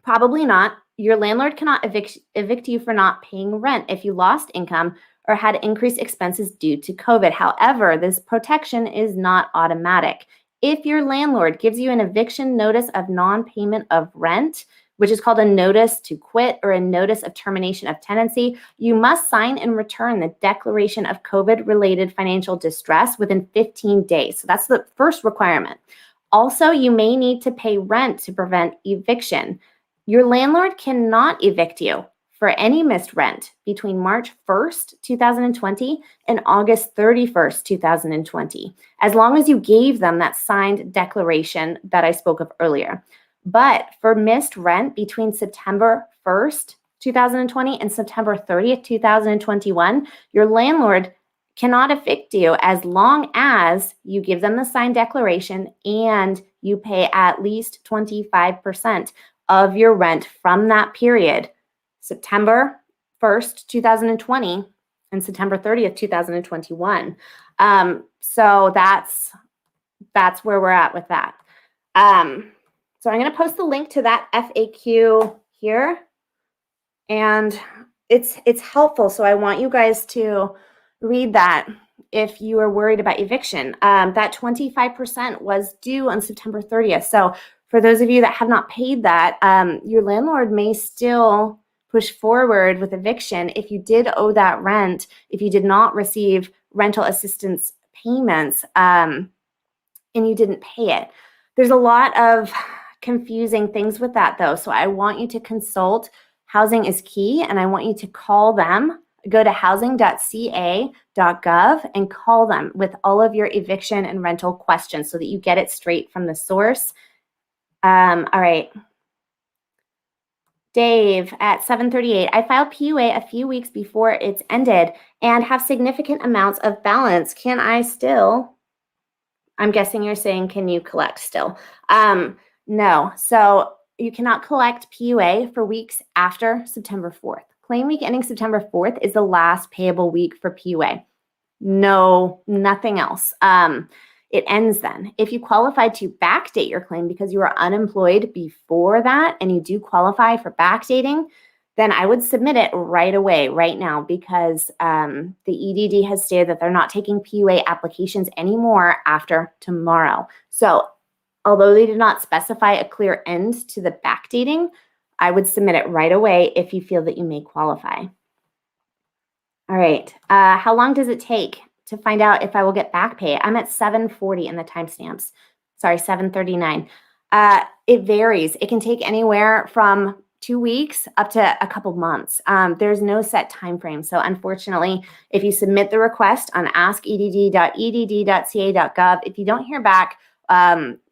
Probably not. Your landlord cannot evict you for not paying rent if you lost income or had increased expenses due to COVID. However, this protection is not automatic. If your landlord gives you an eviction notice of non-payment of rent, which is called a notice to quit or a notice of termination of tenancy, you must sign and return the declaration of COVID-related financial distress within 15 days. So that's the first requirement. Also, you may need to pay rent to prevent eviction. Your landlord cannot evict you for any missed rent between March 1st, 2020 and August 31st, 2020, as long as you gave them that signed declaration that I spoke of earlier. But for missed rent between September 1st, 2020 and September 30th, 2021, your landlord cannot evict you as long as you give them the signed declaration and you pay at least 25% of your rent from that period, September 1st, 2020 and September 30th, 2021. So that's where we're at with that. So I'm going to post the link to that FAQ here, and it's helpful. So I want you guys to read that if you are worried about eviction. That 25% was due on September 30th. So for those of you that have not paid that, your landlord may still push forward with eviction if you did owe that rent, if you did not receive rental assistance payments, and you didn't pay it. There's a lot of confusing things with that, though. So I want you to consult Housing is Key, and I want you to call them. Go to housing.ca.gov and call them with all of your eviction and rental questions so that you get it straight from the source. All right. Dave at 7:38. I filed PUA a few weeks before it's ended and have significant amounts of balance. Can I still? I'm guessing you're saying, can you collect still? No. So you cannot collect PUA for weeks after September 4th. Claim week ending September 4th is the last payable week for PUA. No, nothing else. It ends then. If you qualify to backdate your claim because you were unemployed before that and you do qualify for backdating, then I would submit it right away, right now, because the EDD has stated that they're not taking PUA applications anymore after tomorrow. So although they did not specify a clear end to the backdating, I would submit it right away if you feel that you may qualify. All right. How long does it take to find out if I will get back pay? I'm at 7:40 in the timestamps. Sorry, 7:39. It varies. It can take anywhere from 2 weeks up to a couple months. There's no set time frame. So unfortunately, if you submit the request on askedd.edd.ca.gov, if you don't hear back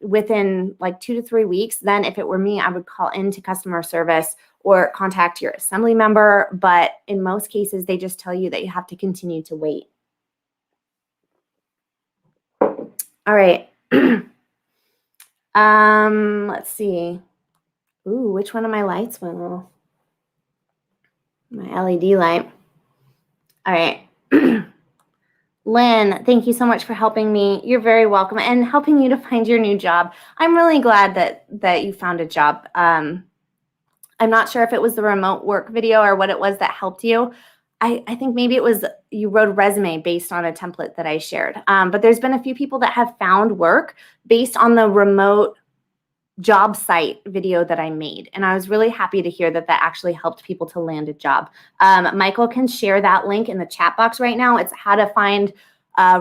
within like 2 to 3 weeks, then if it were me, I would call into customer service or contact your assembly member. But in most cases, they just tell you that you have to continue to wait. All right. Let's see. Ooh, which one of my lights went off? My LED light. All right. Lynn, thank you so much for helping me. You're very welcome, and helping you to find your new job. I'm really glad that you found a job. I'm not sure if it was the remote work video or what it was that helped you. I think maybe it was you wrote a resume based on a template that I shared. But there's been a few people that have found work based on the remote job site video that I made. And I was really happy to hear that that actually helped people to land a job. Michael can share that link in the chat box right now. It's how to find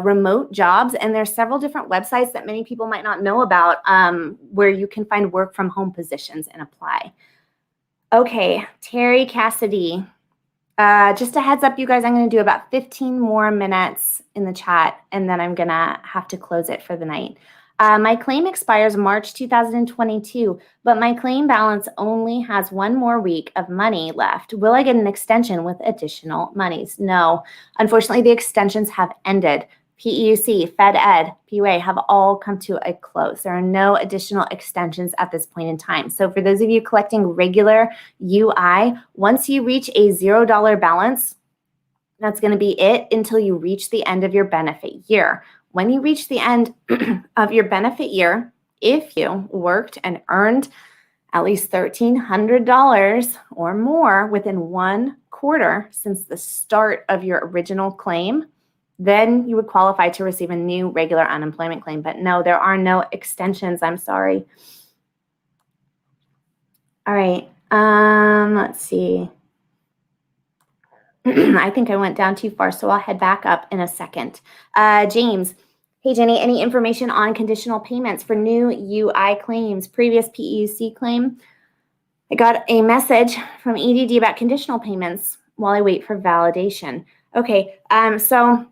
remote jobs. And there's several different websites that many people might not know about where you can find work from home positions and apply. Okay, Terry Cassidy. Just a heads up, you guys, I'm going to do about 15 more minutes in the chat, and then I'm going to have to close it for the night. My claim expires March 2022, but my claim balance only has 1 more week of money left. Will I get an extension with additional monies? No. Unfortunately, the extensions have ended. PEUC, Fed Ed, PUA have all come to a close. There are no additional extensions at this point in time. So for those of you collecting regular UI, once you reach a $0 balance, that's going to be it until you reach the end of your benefit year. When you reach the end of your benefit year, if you worked and earned at least $1,300 or more within 1 quarter since the start of your original claim, then you would qualify to receive a new regular unemployment claim. But no, there are no extensions. I'm sorry. All right. Let's see. I think I went down too far, so I'll head back up in a second. James, hey, Jenny, any information on conditional payments for new UI claims, previous PEUC claim? I got a message from EDD about conditional payments while I wait for validation. Okay, so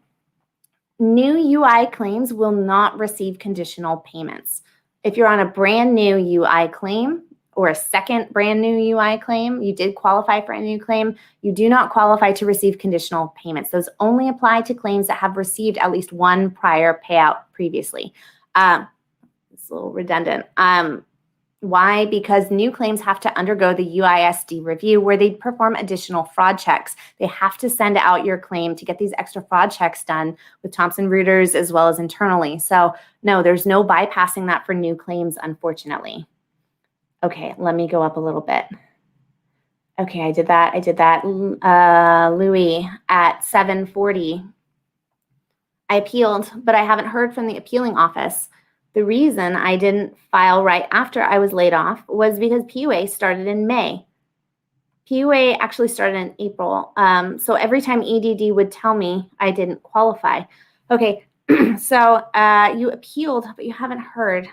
new UI claims will not receive conditional payments. If you're on a brand new UI claim, or a second brand new UI claim, you did qualify for a new claim, you do not qualify to receive conditional payments. Those only apply to claims that have received at least one prior payout previously. It's a little redundant. Why? Because new claims have to undergo the UISD review where they perform additional fraud checks. They have to send out your claim to get these extra fraud checks done with Thomson Reuters as well as internally. So no, there's no bypassing that for new claims, unfortunately. Okay, let me go up a little bit. Okay, I did that. Louis at 7:40. I appealed, but I haven't heard from the appealing office. The reason I didn't file right after I was laid off was because PUA started in May. PUA actually started in April. So every time EDD would tell me I didn't qualify. Okay, so you appealed, but you haven't heard.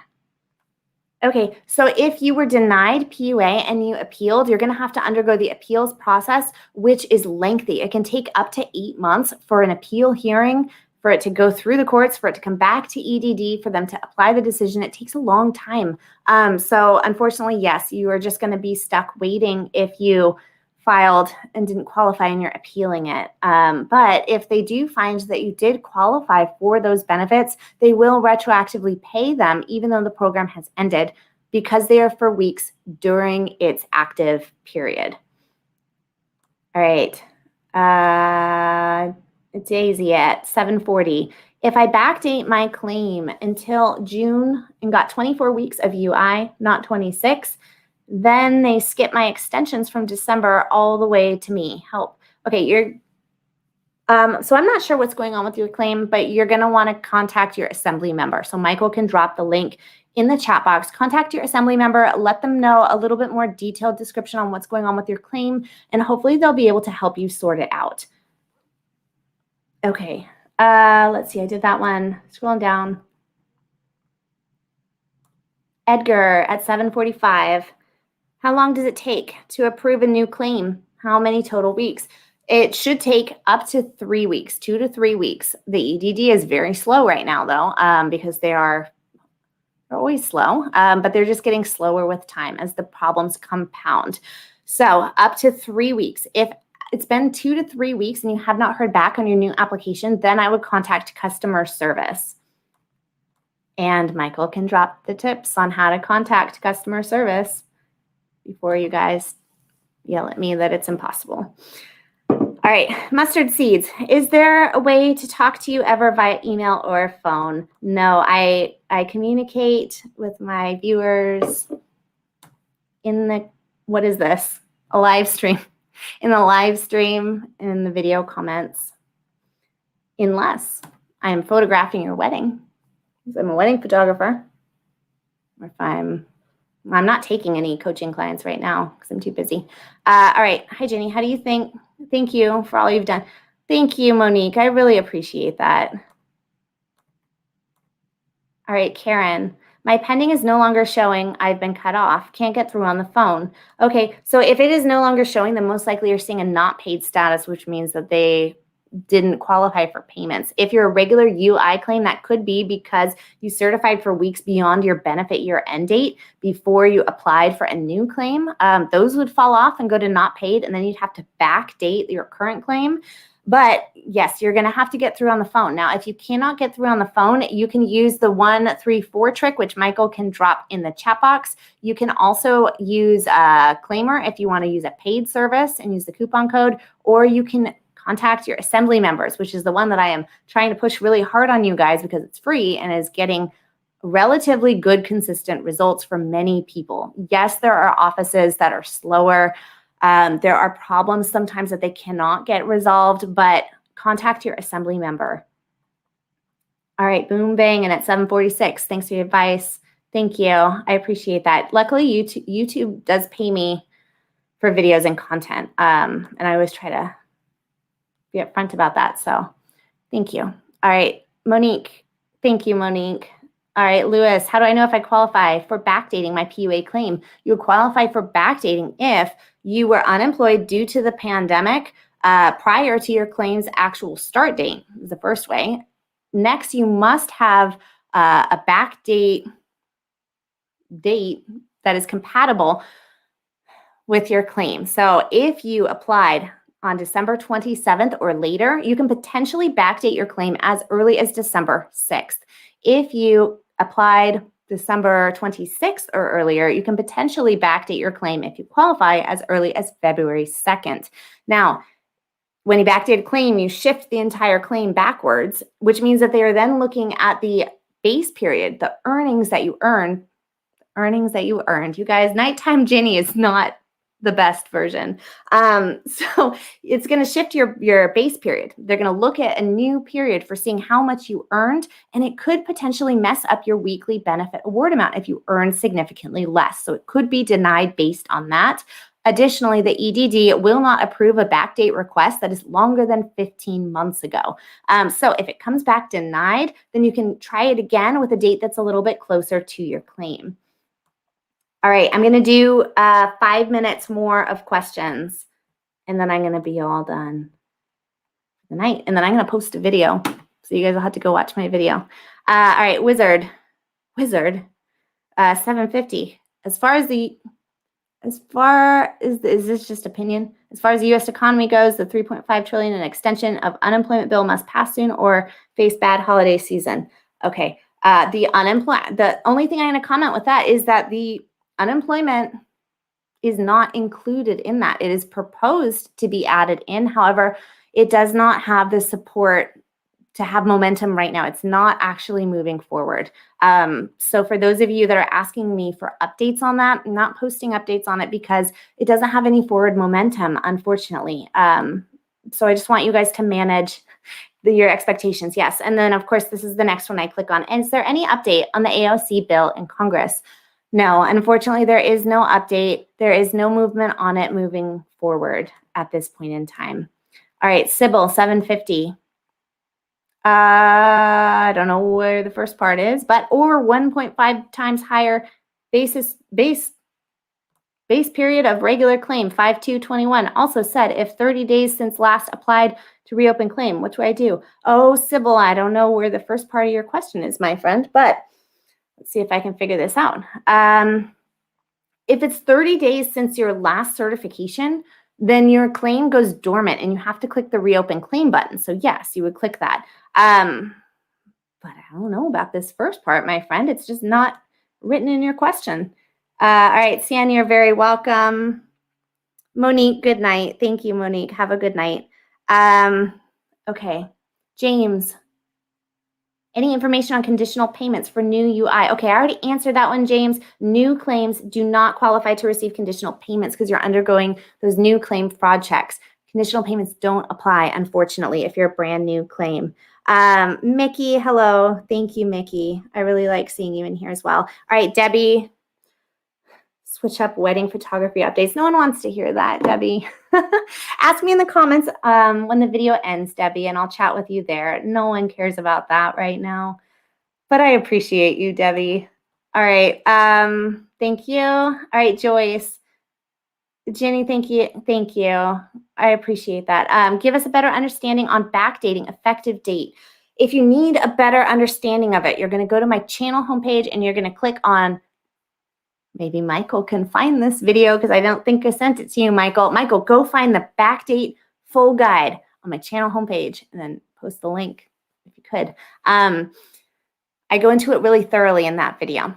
Okay, so if you were denied PUA and you appealed, you're going to have to undergo the appeals process, which is lengthy. It can take up to 8 months for an appeal hearing, for it to go through the courts, for it to come back to EDD, for them to apply the decision. It takes a long time. So unfortunately, yes, you are just going to be stuck waiting if you filed and didn't qualify and you're appealing it. But if they do find that you did qualify for those benefits, they will retroactively pay them even though the program has ended because they are for weeks during its active period. All right. Daisy at 7:40. If I backdate my claim until June and got 24 weeks of UI, not 26, then they skip my extensions from December all the way to me. Help. Okay, so I'm not sure what's going on with your claim, but you're going to want to contact your assembly member. So Michael can drop the link in the chat box. Contact your assembly member, let them know a little bit more detailed description on what's going on with your claim, and hopefully they'll be able to help you sort it out. Okay, let's see, I did that one. Scrolling down. Edgar at 7:45. How long does it take to approve a new claim? How many total weeks? It should take up to 3 weeks, 2 to 3 weeks. The EDD is very slow right now, though, because they're always slow, but they're just getting slower with time as the problems compound. So up to 3 weeks. If it's been 2 to 3 weeks and you have not heard back on your new application, then I would contact customer service. And Michael can drop the tips on how to contact customer service before you guys yell at me that it's impossible. All right, mustard seeds. Is there a way to talk to you ever via email or phone? No, I communicate with my viewers in the, what is this? A live stream. In the live stream, in the video comments, unless I am photographing your wedding, because I'm a wedding photographer, or if I'm not taking any coaching clients right now because I'm too busy. All right. Hi, Ginny. How do you think? Thank you for all you've done. Thank you, Monique. I really appreciate that. All right, Karen. My pending is no longer showing. I've been cut off. Can't get through on the phone. Okay, so if it is no longer showing, then most likely you're seeing a not paid status, which means that they didn't qualify for payments. If you're a regular UI claim, that could be because you certified for weeks beyond your benefit year end date before you applied for a new claim. Those would fall off and go to not paid, and then you'd have to backdate your current claim. But yes, you're going to have to get through on the phone. Now, if you cannot get through on the phone, you can use the 134 trick, which Michael can drop in the chat box. You can also use a claimer if you want to use a paid service and use the coupon code, or you can contact your assembly members, which is the one that I am trying to push really hard on you guys because it's free and is getting relatively good, consistent results for many people. Yes, there are offices that are slower. There are problems sometimes that they cannot get resolved, but contact your assembly member. All right, boom, bang, and at 7:46. Thanks for your advice. Thank you. I appreciate that. Luckily, YouTube does pay me for videos and content, and I always try to be upfront about that. So thank you. All right, Monique. Thank you, Monique. All right, Lewis, how do I know if I qualify for backdating my PUA claim? You would qualify for backdating if you were unemployed due to the pandemic prior to your claim's actual start date, is the first way. Next, you must have a backdate date that is compatible with your claim. So if you applied on December 27th or later, you can potentially backdate your claim as early as December 6th. If you applied December 26th or earlier, you can potentially backdate your claim if you qualify as early as February 2nd. Now, when you backdate a claim, you shift the entire claim backwards, which means that they are then looking at the base period, the earnings that you earned. You guys, nighttime Ginny is not the best version. So it's going to shift your base period. They're going to look at a new period for seeing how much you earned, and it could potentially mess up your weekly benefit award amount if you earn significantly less. So it could be denied based on that. Additionally, the EDD will not approve a backdate request that is longer than 15 months ago. So if it comes back denied, then you can try it again with a date that's a little bit closer to your claim. All right, I'm going to do 5 minutes more of questions, and then I'm going to be all done for the night. And then I'm going to post a video, so you guys will have to go watch my video. All right, Wizard, 750. Is this just opinion? As far as the U.S. economy goes, the $3.5 trillion in extension of unemployment bill must pass soon or face bad holiday season. Okay, the only thing I'm going to comment with that is that the unemployment is not included in that. It is proposed to be added in. However, it does not have the support to have momentum right now. It's not actually moving forward. So for those of you that are asking me for updates on that, I'm not posting updates on it because it doesn't have any forward momentum, unfortunately. So I just want you guys to manage your expectations. Yes. And then, of course, this is the next one I click on. And is there any update on the AOC bill in Congress? No, unfortunately, there is no update. There is no movement on it moving forward at this point in time. All right, Sybil, 750. I don't know where the first part is, but or 1.5 times higher base period of regular claim, 5/2/21. Also said, if 30 days since last applied to reopen claim, what do I do? Oh, Sybil, I don't know where the first part of your question is, my friend, but let's see if I can figure this out. If it's 30 days since your last certification, then your claim goes dormant and you have to click the reopen claim button. So yes, you would click that. But I don't know about this first part, my friend. It's just not written in your question. All right, Sian, you're very welcome. Monique, good night. Thank you, Monique. Have a good night. Okay, James. Any information on conditional payments for new UI? Okay, I already answered that one, James. New claims do not qualify to receive conditional payments because you're undergoing those new claim fraud checks. Conditional payments don't apply, unfortunately, if you're a brand new claim. Mickey, hello. Thank you, Mickey. I really like seeing you in here as well. All right, Debbie. Switch up wedding photography updates. No one wants to hear that, Debbie. Ask me in the comments when the video ends, Debbie, and I'll chat with you there. No one cares about that right now, but I appreciate you, Debbie. All right. Thank you. All right, Joyce. Ginny, thank you. Thank you. I appreciate that. Give us a better understanding on backdating effective date. If you need a better understanding of it, you're going to go to my channel homepage and you're going to click on, maybe Michael can find this video because I don't think I sent it to you, Michael. Michael, go find the backdate full guide on my channel homepage and then post the link if you could. I go into it really thoroughly in that video.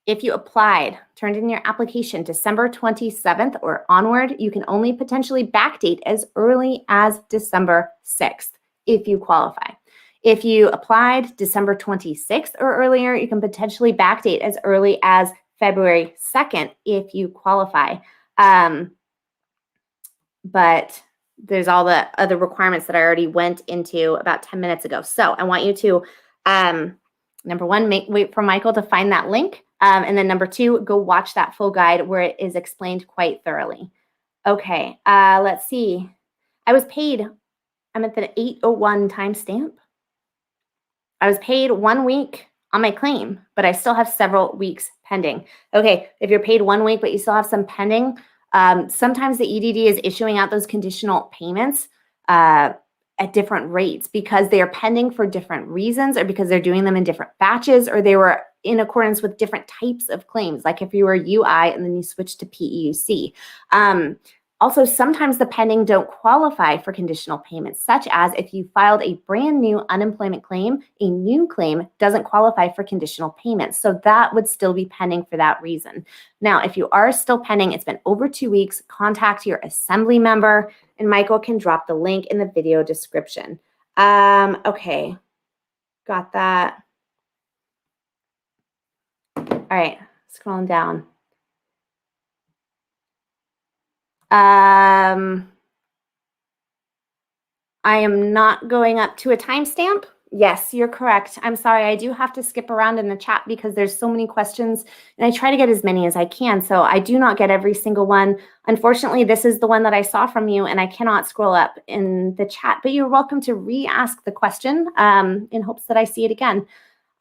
If you applied, turned in your application December 27th or onward, you can only potentially backdate as early as December 6th if you qualify. If you applied December 26th or earlier, you can potentially backdate as early as February 2nd if you qualify. But there's all the other requirements that I already went into about 10 minutes ago. So I want you to, number one, wait for Michael to find that link. And then number two, go watch that full guide where it is explained quite thoroughly. Okay, let's see. I was paid, I'm at the 8:01 timestamp. I was paid 1 week on my claim, but I still have several weeks pending. Okay, if you're paid 1 week, but you still have some pending, sometimes the EDD is issuing out those conditional payments at different rates because they are pending for different reasons or because they're doing them in different batches or they were in accordance with different types of claims, like if you were UI and then you switch to PEUC. Also, sometimes the pending don't qualify for conditional payments, such as if you filed a brand new unemployment claim, a new claim doesn't qualify for conditional payments. So that would still be pending for that reason. Now, if you are still pending, it's been over 2 weeks, contact your assembly member, and Michael can drop the link in the video description. Okay, got that. All right, scrolling down. I am not going up to a timestamp. Yes, you're correct. I'm sorry. I do have to skip around in the chat because there's so many questions and I try to get as many as I can. So I do not get every single one. Unfortunately, this is the one that I saw from you and I cannot scroll up in the chat, but you're welcome to re-ask the question in hopes that I see it again.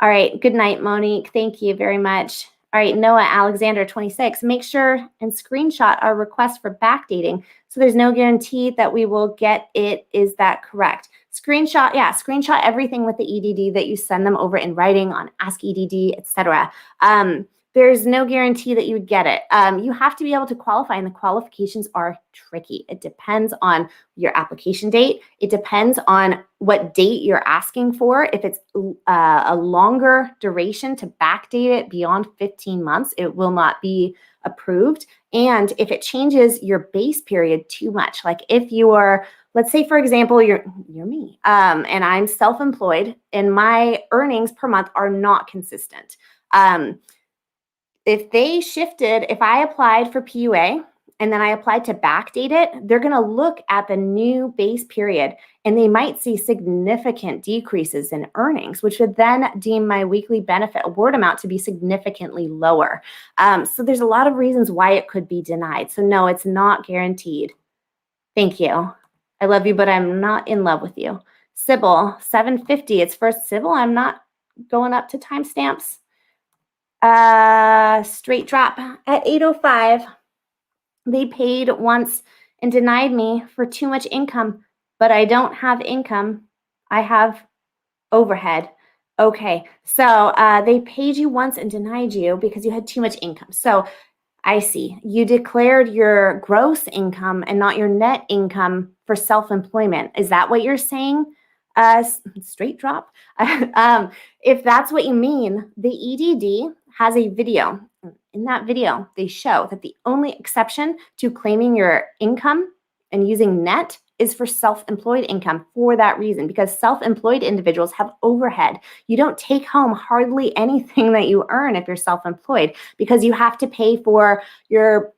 All right. Good night, Monique. Thank you very much. All right, Noah Alexander 26, make sure and screenshot our request for backdating. So there's no guarantee that we will get it. Is that correct? Screenshot, yeah, screenshot everything with the EDD that you send them over in writing on Ask EDD, etc. There's no guarantee that you would get it. You have to be able to qualify, and the qualifications are tricky. It depends on your application date. It depends on what date you're asking for. If it's a longer duration to backdate it beyond 15 months, it will not be approved. And if it changes your base period too much, like if you are, let's say, for example, you're me, and I'm self-employed and my earnings per month are not consistent. If they shifted, if I applied for PUA and then I applied to backdate it, they're going to look at the new base period and they might see significant decreases in earnings, which would then deem my weekly benefit award amount to be significantly lower. So there's a lot of reasons why it could be denied. So no, it's not guaranteed. Thank you. I love you, but I'm not in love with you. Sybil, 750. It's first Sybil. I'm not going up to timestamps. Straight drop at 8:05. They paid once and denied me for too much income, but I don't have income. I have overhead. Okay, so they paid you once and denied you because you had too much income. So I see. You declared your gross income and not your net income for self-employment. Is that what you're saying? Straight drop. If that's what you mean, the EDD has a video. In that video, they show that the only exception to claiming your income and using net is for self-employed income for that reason, because self-employed individuals have overhead. You don't take home hardly anything that you earn if you're self-employed because you have to pay for your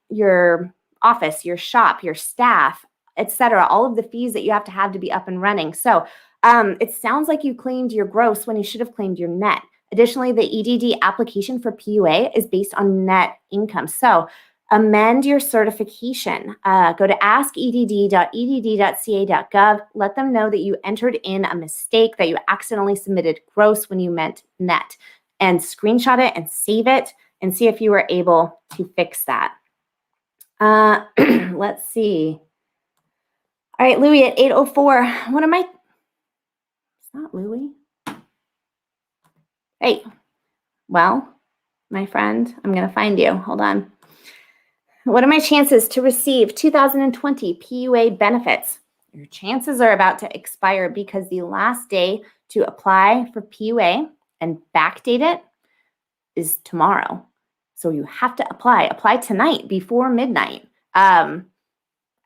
office, your shop, your staff, etc. All of the fees that you have to be up and running. So it sounds like you claimed your gross when you should have claimed your net. Additionally, the EDD application for PUA is based on net income. So amend your certification. Go to askedd.edd.ca.gov. Let them know that you entered in a mistake, that you accidentally submitted gross when you meant net, and screenshot it and save it and see if you were able to fix that. Let's see. All right, Louis at 8:04. What am I? It's not Louis. Hey, well, my friend, I'm going to find you. Hold on. What are my chances to receive 2020 PUA benefits? Your chances are about to expire because the last day to apply for PUA and backdate it is tomorrow. So you have to apply tonight before midnight. I'm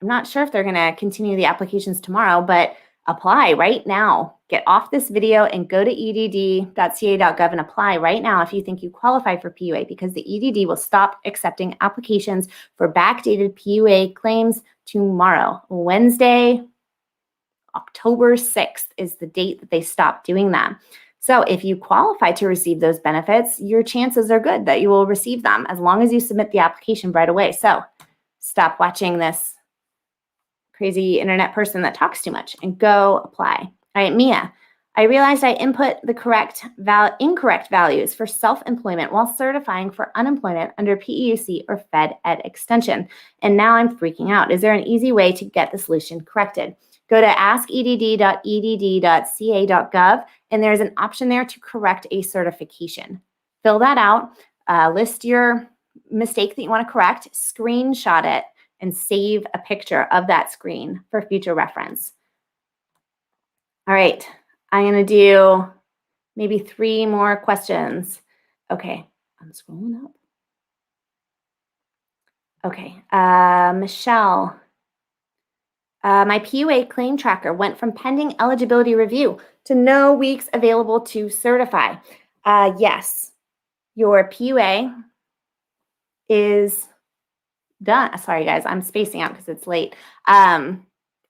not sure if they're going to continue the applications tomorrow, but apply right now. Get off this video and go to edd.ca.gov and apply right now if you think you qualify for PUA, because the EDD will stop accepting applications for backdated PUA claims tomorrow. Wednesday, October 6th is the date that they stop doing that. So if you qualify to receive those benefits, your chances are good that you will receive them as long as you submit the application right away. So stop watching this crazy internet person that talks too much and go apply. All right, Mia, I realized I input the incorrect values for self-employment while certifying for unemployment under PEUC or Fed Ed extension, and now I'm freaking out. Is there an easy way to get the solution corrected? Go to askedd.edd.ca.gov, and there's an option there to correct a certification. fill that out, list your mistake that you want to correct, screenshot it, and save a picture of that screen for future reference. All right, I'm going to do maybe 3 more questions. Okay, I'm scrolling up. Okay, Michelle. My PUA claim tracker went from pending eligibility review to no weeks available to certify. Yes, your PUA is done. Sorry, guys, I'm spacing out because it's late.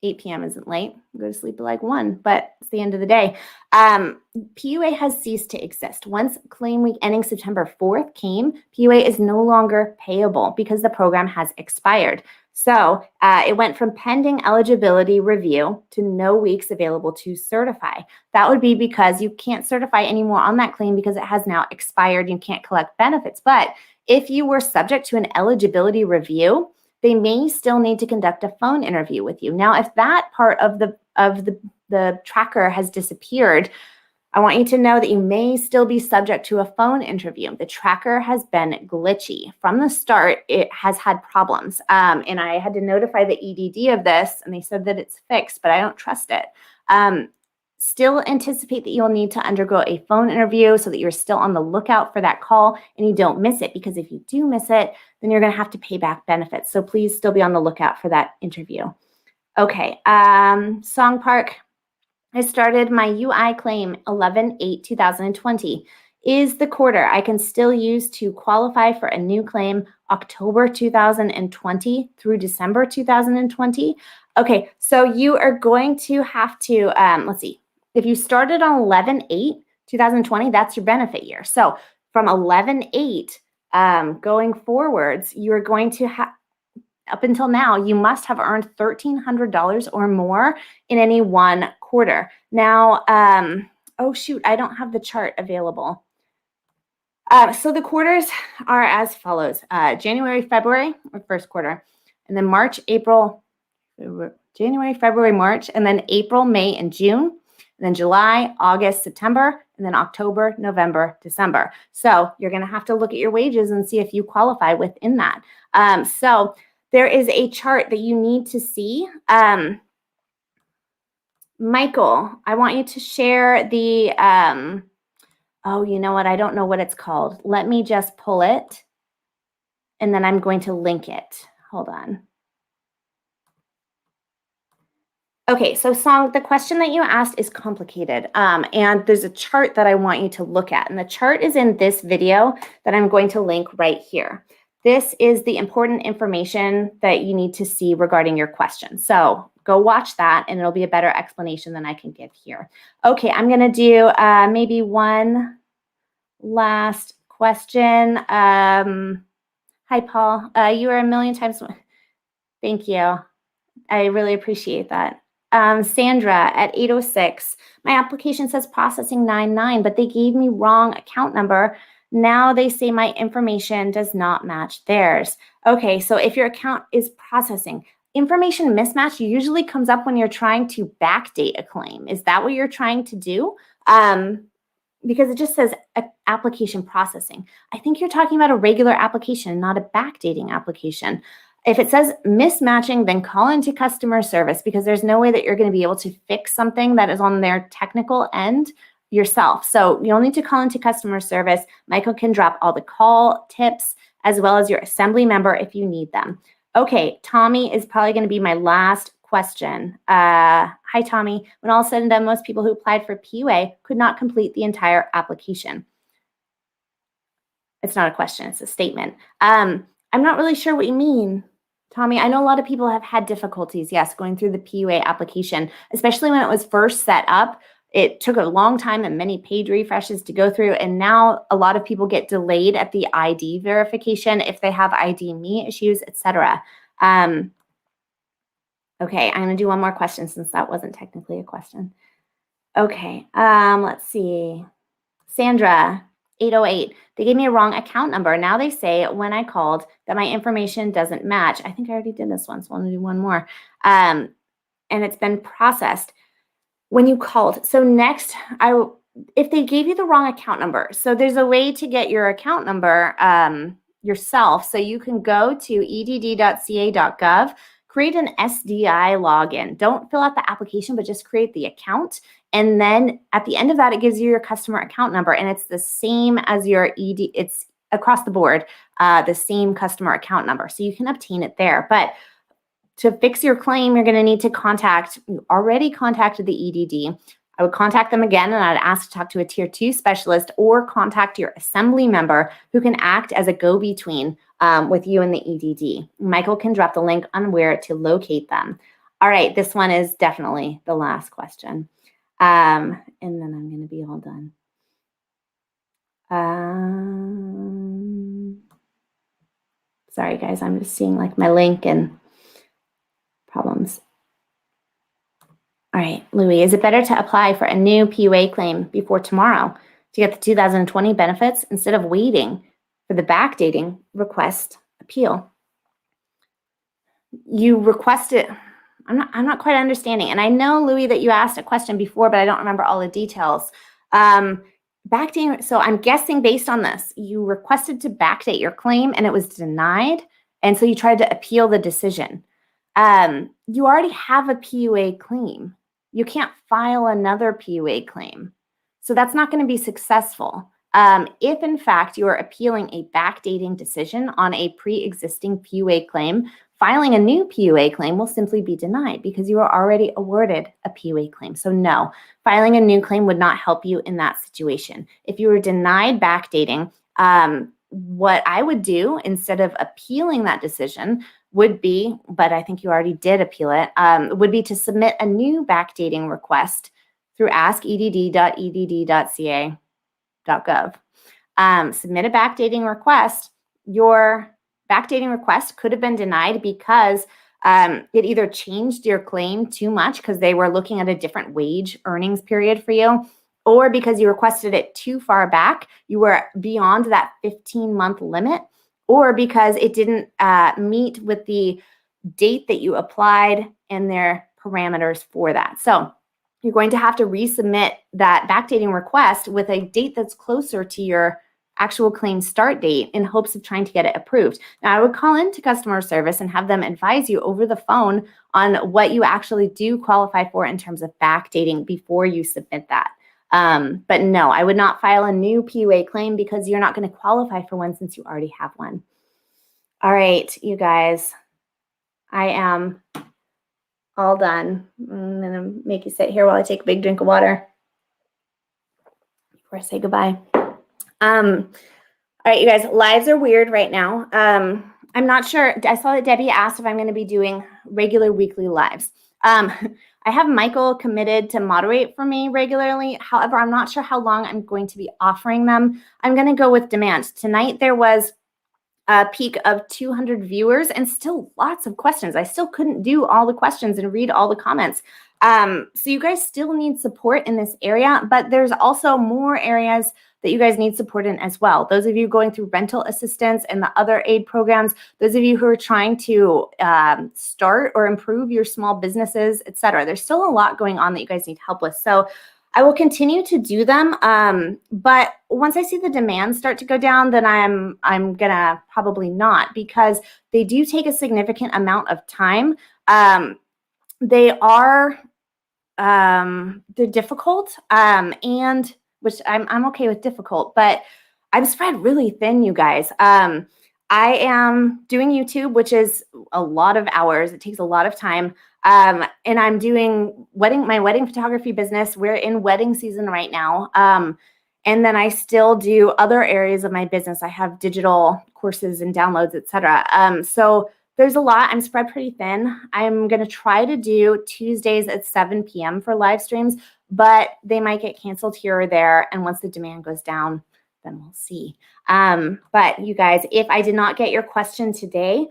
8 p.m. isn't late. I go to sleep at like 1, but it's the end of the day. PUA has ceased to exist. Once claim week ending September 4th came, PUA is no longer payable because the program has expired. So it went from pending eligibility review to no weeks available to certify. That would be because you can't certify anymore on that claim because it has now expired. You can't collect benefits. But if you were subject to an eligibility review, they may still need to conduct a phone interview with you. Now, if that part of the tracker has disappeared, I want you to know that you may still be subject to a phone interview. The tracker has been glitchy. From the start, it has had problems. And I had to notify the EDD of this, and they said that it's fixed, but I don't trust it. Still anticipate that you'll need to undergo a phone interview so that you're still on the lookout for that call and you don't miss it, because if you do miss it, then you're going to have to pay back benefits. So please still be on the lookout for that interview. Okay, Song Park. I started my UI claim 11/8/2020. Is the quarter I can still use to qualify for a new claim October 2020 through December 2020? Okay, so you are going to have to, let's see. If you started on 11/8/2020, that's your benefit year. So from 11/8 going forwards, you're going to have, up until now, you must have earned $1,300 or more in any one quarter. Now, oh shoot, I don't have the chart available. So the quarters are as follows. January, February, or first quarter, and then March, April, January, February, March, and then April, May, and June. And then July, August, September, and then October, November, December. So you're going to have to look at your wages and see if you qualify within that. So there is a chart that you need to see. Michael, I want you to share the, oh, you know what? I don't know what it's called. Let me just pull it, and then I'm going to link it. Hold on. Okay, so Song, the question that you asked is complicated, and there's a chart that I want you to look at, and the chart is in this video that I'm going to link right here. This is the important information that you need to see regarding your question. So go watch that, and it'll be a better explanation than I can give here. Okay, I'm going to do maybe one last question. Hi, Paul. You are a million times. Thank you. I really appreciate that. Sandra at 8:06. My application says processing 9/9, but they gave me wrong account number. Now they say my information does not match theirs. Okay, so if your account is processing, information mismatch usually comes up when you're trying to backdate a claim. Is that what you're trying to do? Because it just says application processing. I think you're talking about a regular application, not a backdating application. If it says mismatching, then call into customer service, because there's no way that you're going to be able to fix something that is on their technical end yourself. So you'll need to call into customer service. Michael can drop all the call tips as well as your assembly member if you need them. Okay, Tommy is probably going to be my last question. Hi, Tommy. When all is said and done, most people who applied for PUA could not complete the entire application. It's not a question, it's a statement. I'm not really sure what you mean, Tommy. I know a lot of people have had difficulties, yes, going through the PUA application, especially when it was first set up. It took a long time and many page refreshes to go through, and now a lot of people get delayed at the ID verification if they have ID me issues, etc. Okay, I'm going to do one more question since that wasn't technically a question. Okay, let's see. Sandra, 808. They gave me a wrong account number. Now they say when I called that my information doesn't match. I think I already did this one, so I'm going to do one more. And it's been processed when you called. So next, if they gave you the wrong account number, so there's a way to get your account number yourself. So you can go to edd.ca.gov, create an SDI login. Don't fill out the application, but just create the account. And then at the end of that, it gives you your customer account number, and it's the same as your ED. It's across the board, the same customer account number. So you can obtain it there. But to fix your claim, you're going to need to you already contacted the EDD. I would contact them again, and I'd ask to talk to a tier 2 specialist or contact your assembly member who can act as a go-between with you and the EDD. Michael can drop the link on where to locate them. All right, this one is definitely the last question. And then I'm going to be all done. Sorry, guys, I'm just seeing like my link and problems. All right, Louis, is it better to apply for a new PUA claim before tomorrow to get the 2020 benefits instead of waiting for the backdating request appeal? You requested, I'm not quite understanding. And I know, Louis, that you asked a question before, but I don't remember all the details. Backdating, so I'm guessing based on this, you requested to backdate your claim and it was denied. And so you tried to appeal the decision. You already have a PUA claim. You can't file another PUA claim. So that's not going to be successful. If in fact you are appealing a backdating decision on a pre-existing PUA claim, filing a new PUA claim will simply be denied because you are already awarded a PUA claim. So no, filing a new claim would not help you in that situation. If you were denied backdating, what I would do instead of appealing that decision would be, but I think you already did appeal it, would be to submit a new backdating request through askedd.edd.ca.gov. Submit a backdating request. Your backdating request could have been denied because it either changed your claim too much because they were looking at a different wage earnings period for you, or because you requested it too far back, you were beyond that 15-month limit, or because it didn't meet with the date that you applied and their parameters for that. So you're going to have to resubmit that backdating request with a date that's closer to your actual claim start date in hopes of trying to get it approved. Now, I would call into customer service and have them advise you over the phone on what you actually do qualify for in terms of backdating before you submit that. But no, I would not file a new PUA claim because you're not going to qualify for one since you already have one. All right, you guys, I am all done. I'm going to make you sit here while I take a big drink of water before I say goodbye. All right, you guys, lives are weird right now. I'm not sure. I saw that Debbie asked if I'm going to be doing regular weekly lives. I have Michael committed to moderate for me regularly. However, I'm not sure how long I'm going to be offering them. I'm going to go with demand. Tonight, there was a peak of 200 viewers and still lots of questions. I still couldn't do all the questions and read all the comments. So you guys still need support in this area, but there's also more areas that you guys need support in as well. Those of you going through rental assistance and the other aid programs, those of you who are trying to start or improve your small businesses, etc. There's still a lot going on that you guys need help with. So I will continue to do them, but once I see the demand start to go down, then I'm gonna probably not, because they do take a significant amount of time. They're difficult, and which I'm okay with difficult, but I'm spread really thin, you guys. I am doing YouTube, which is a lot of hours. It takes a lot of time. And I'm doing my wedding photography business. We're in wedding season right now. And then I still do other areas of my business. I have digital courses and downloads, etc. So there's a lot. I'm spread pretty thin. I'm going to try to do Tuesdays at 7 p.m. for live streams, but they might get canceled here or there. And once the demand goes down, then we'll see. But you guys, if I did not get your question today,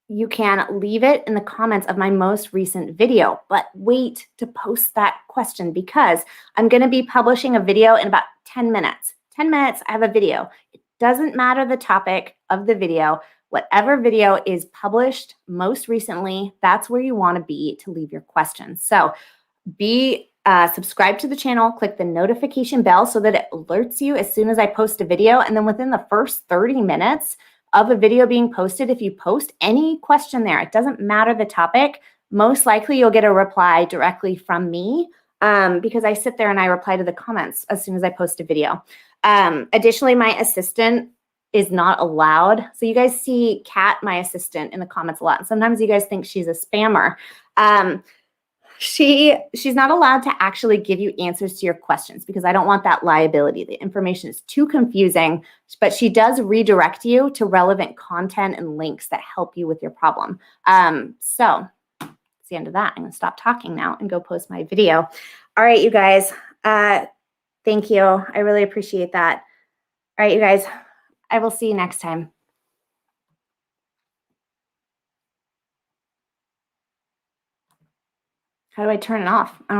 you can leave it in the comments of my most recent video, but wait to post that question because I'm going to be publishing a video in about 10 minutes. 10 minutes, I have a video. It doesn't matter the topic of the video. Whatever video is published most recently, that's where you want to be to leave your questions. So be subscribe to the channel, click the notification bell so that it alerts you as soon as I post a video. And then within the first 30 minutes of a video being posted, if you post any question there, it doesn't matter the topic, most likely you'll get a reply directly from me because I sit there and I reply to the comments as soon as I post a video. Additionally, my assistant is not allowed. So you guys see Kat, my assistant, in the comments a lot. And sometimes you guys think she's a spammer. She's not allowed to actually give you answers to your questions because I don't want that liability. The information is too confusing, but she does redirect you to relevant content and links that help you with your problem. So that's the end of that. I'm going to stop talking now and go post my video. All right, you guys. Thank you. I really appreciate that. All right, you guys. I will see you next time. How do I turn it off? I don't know.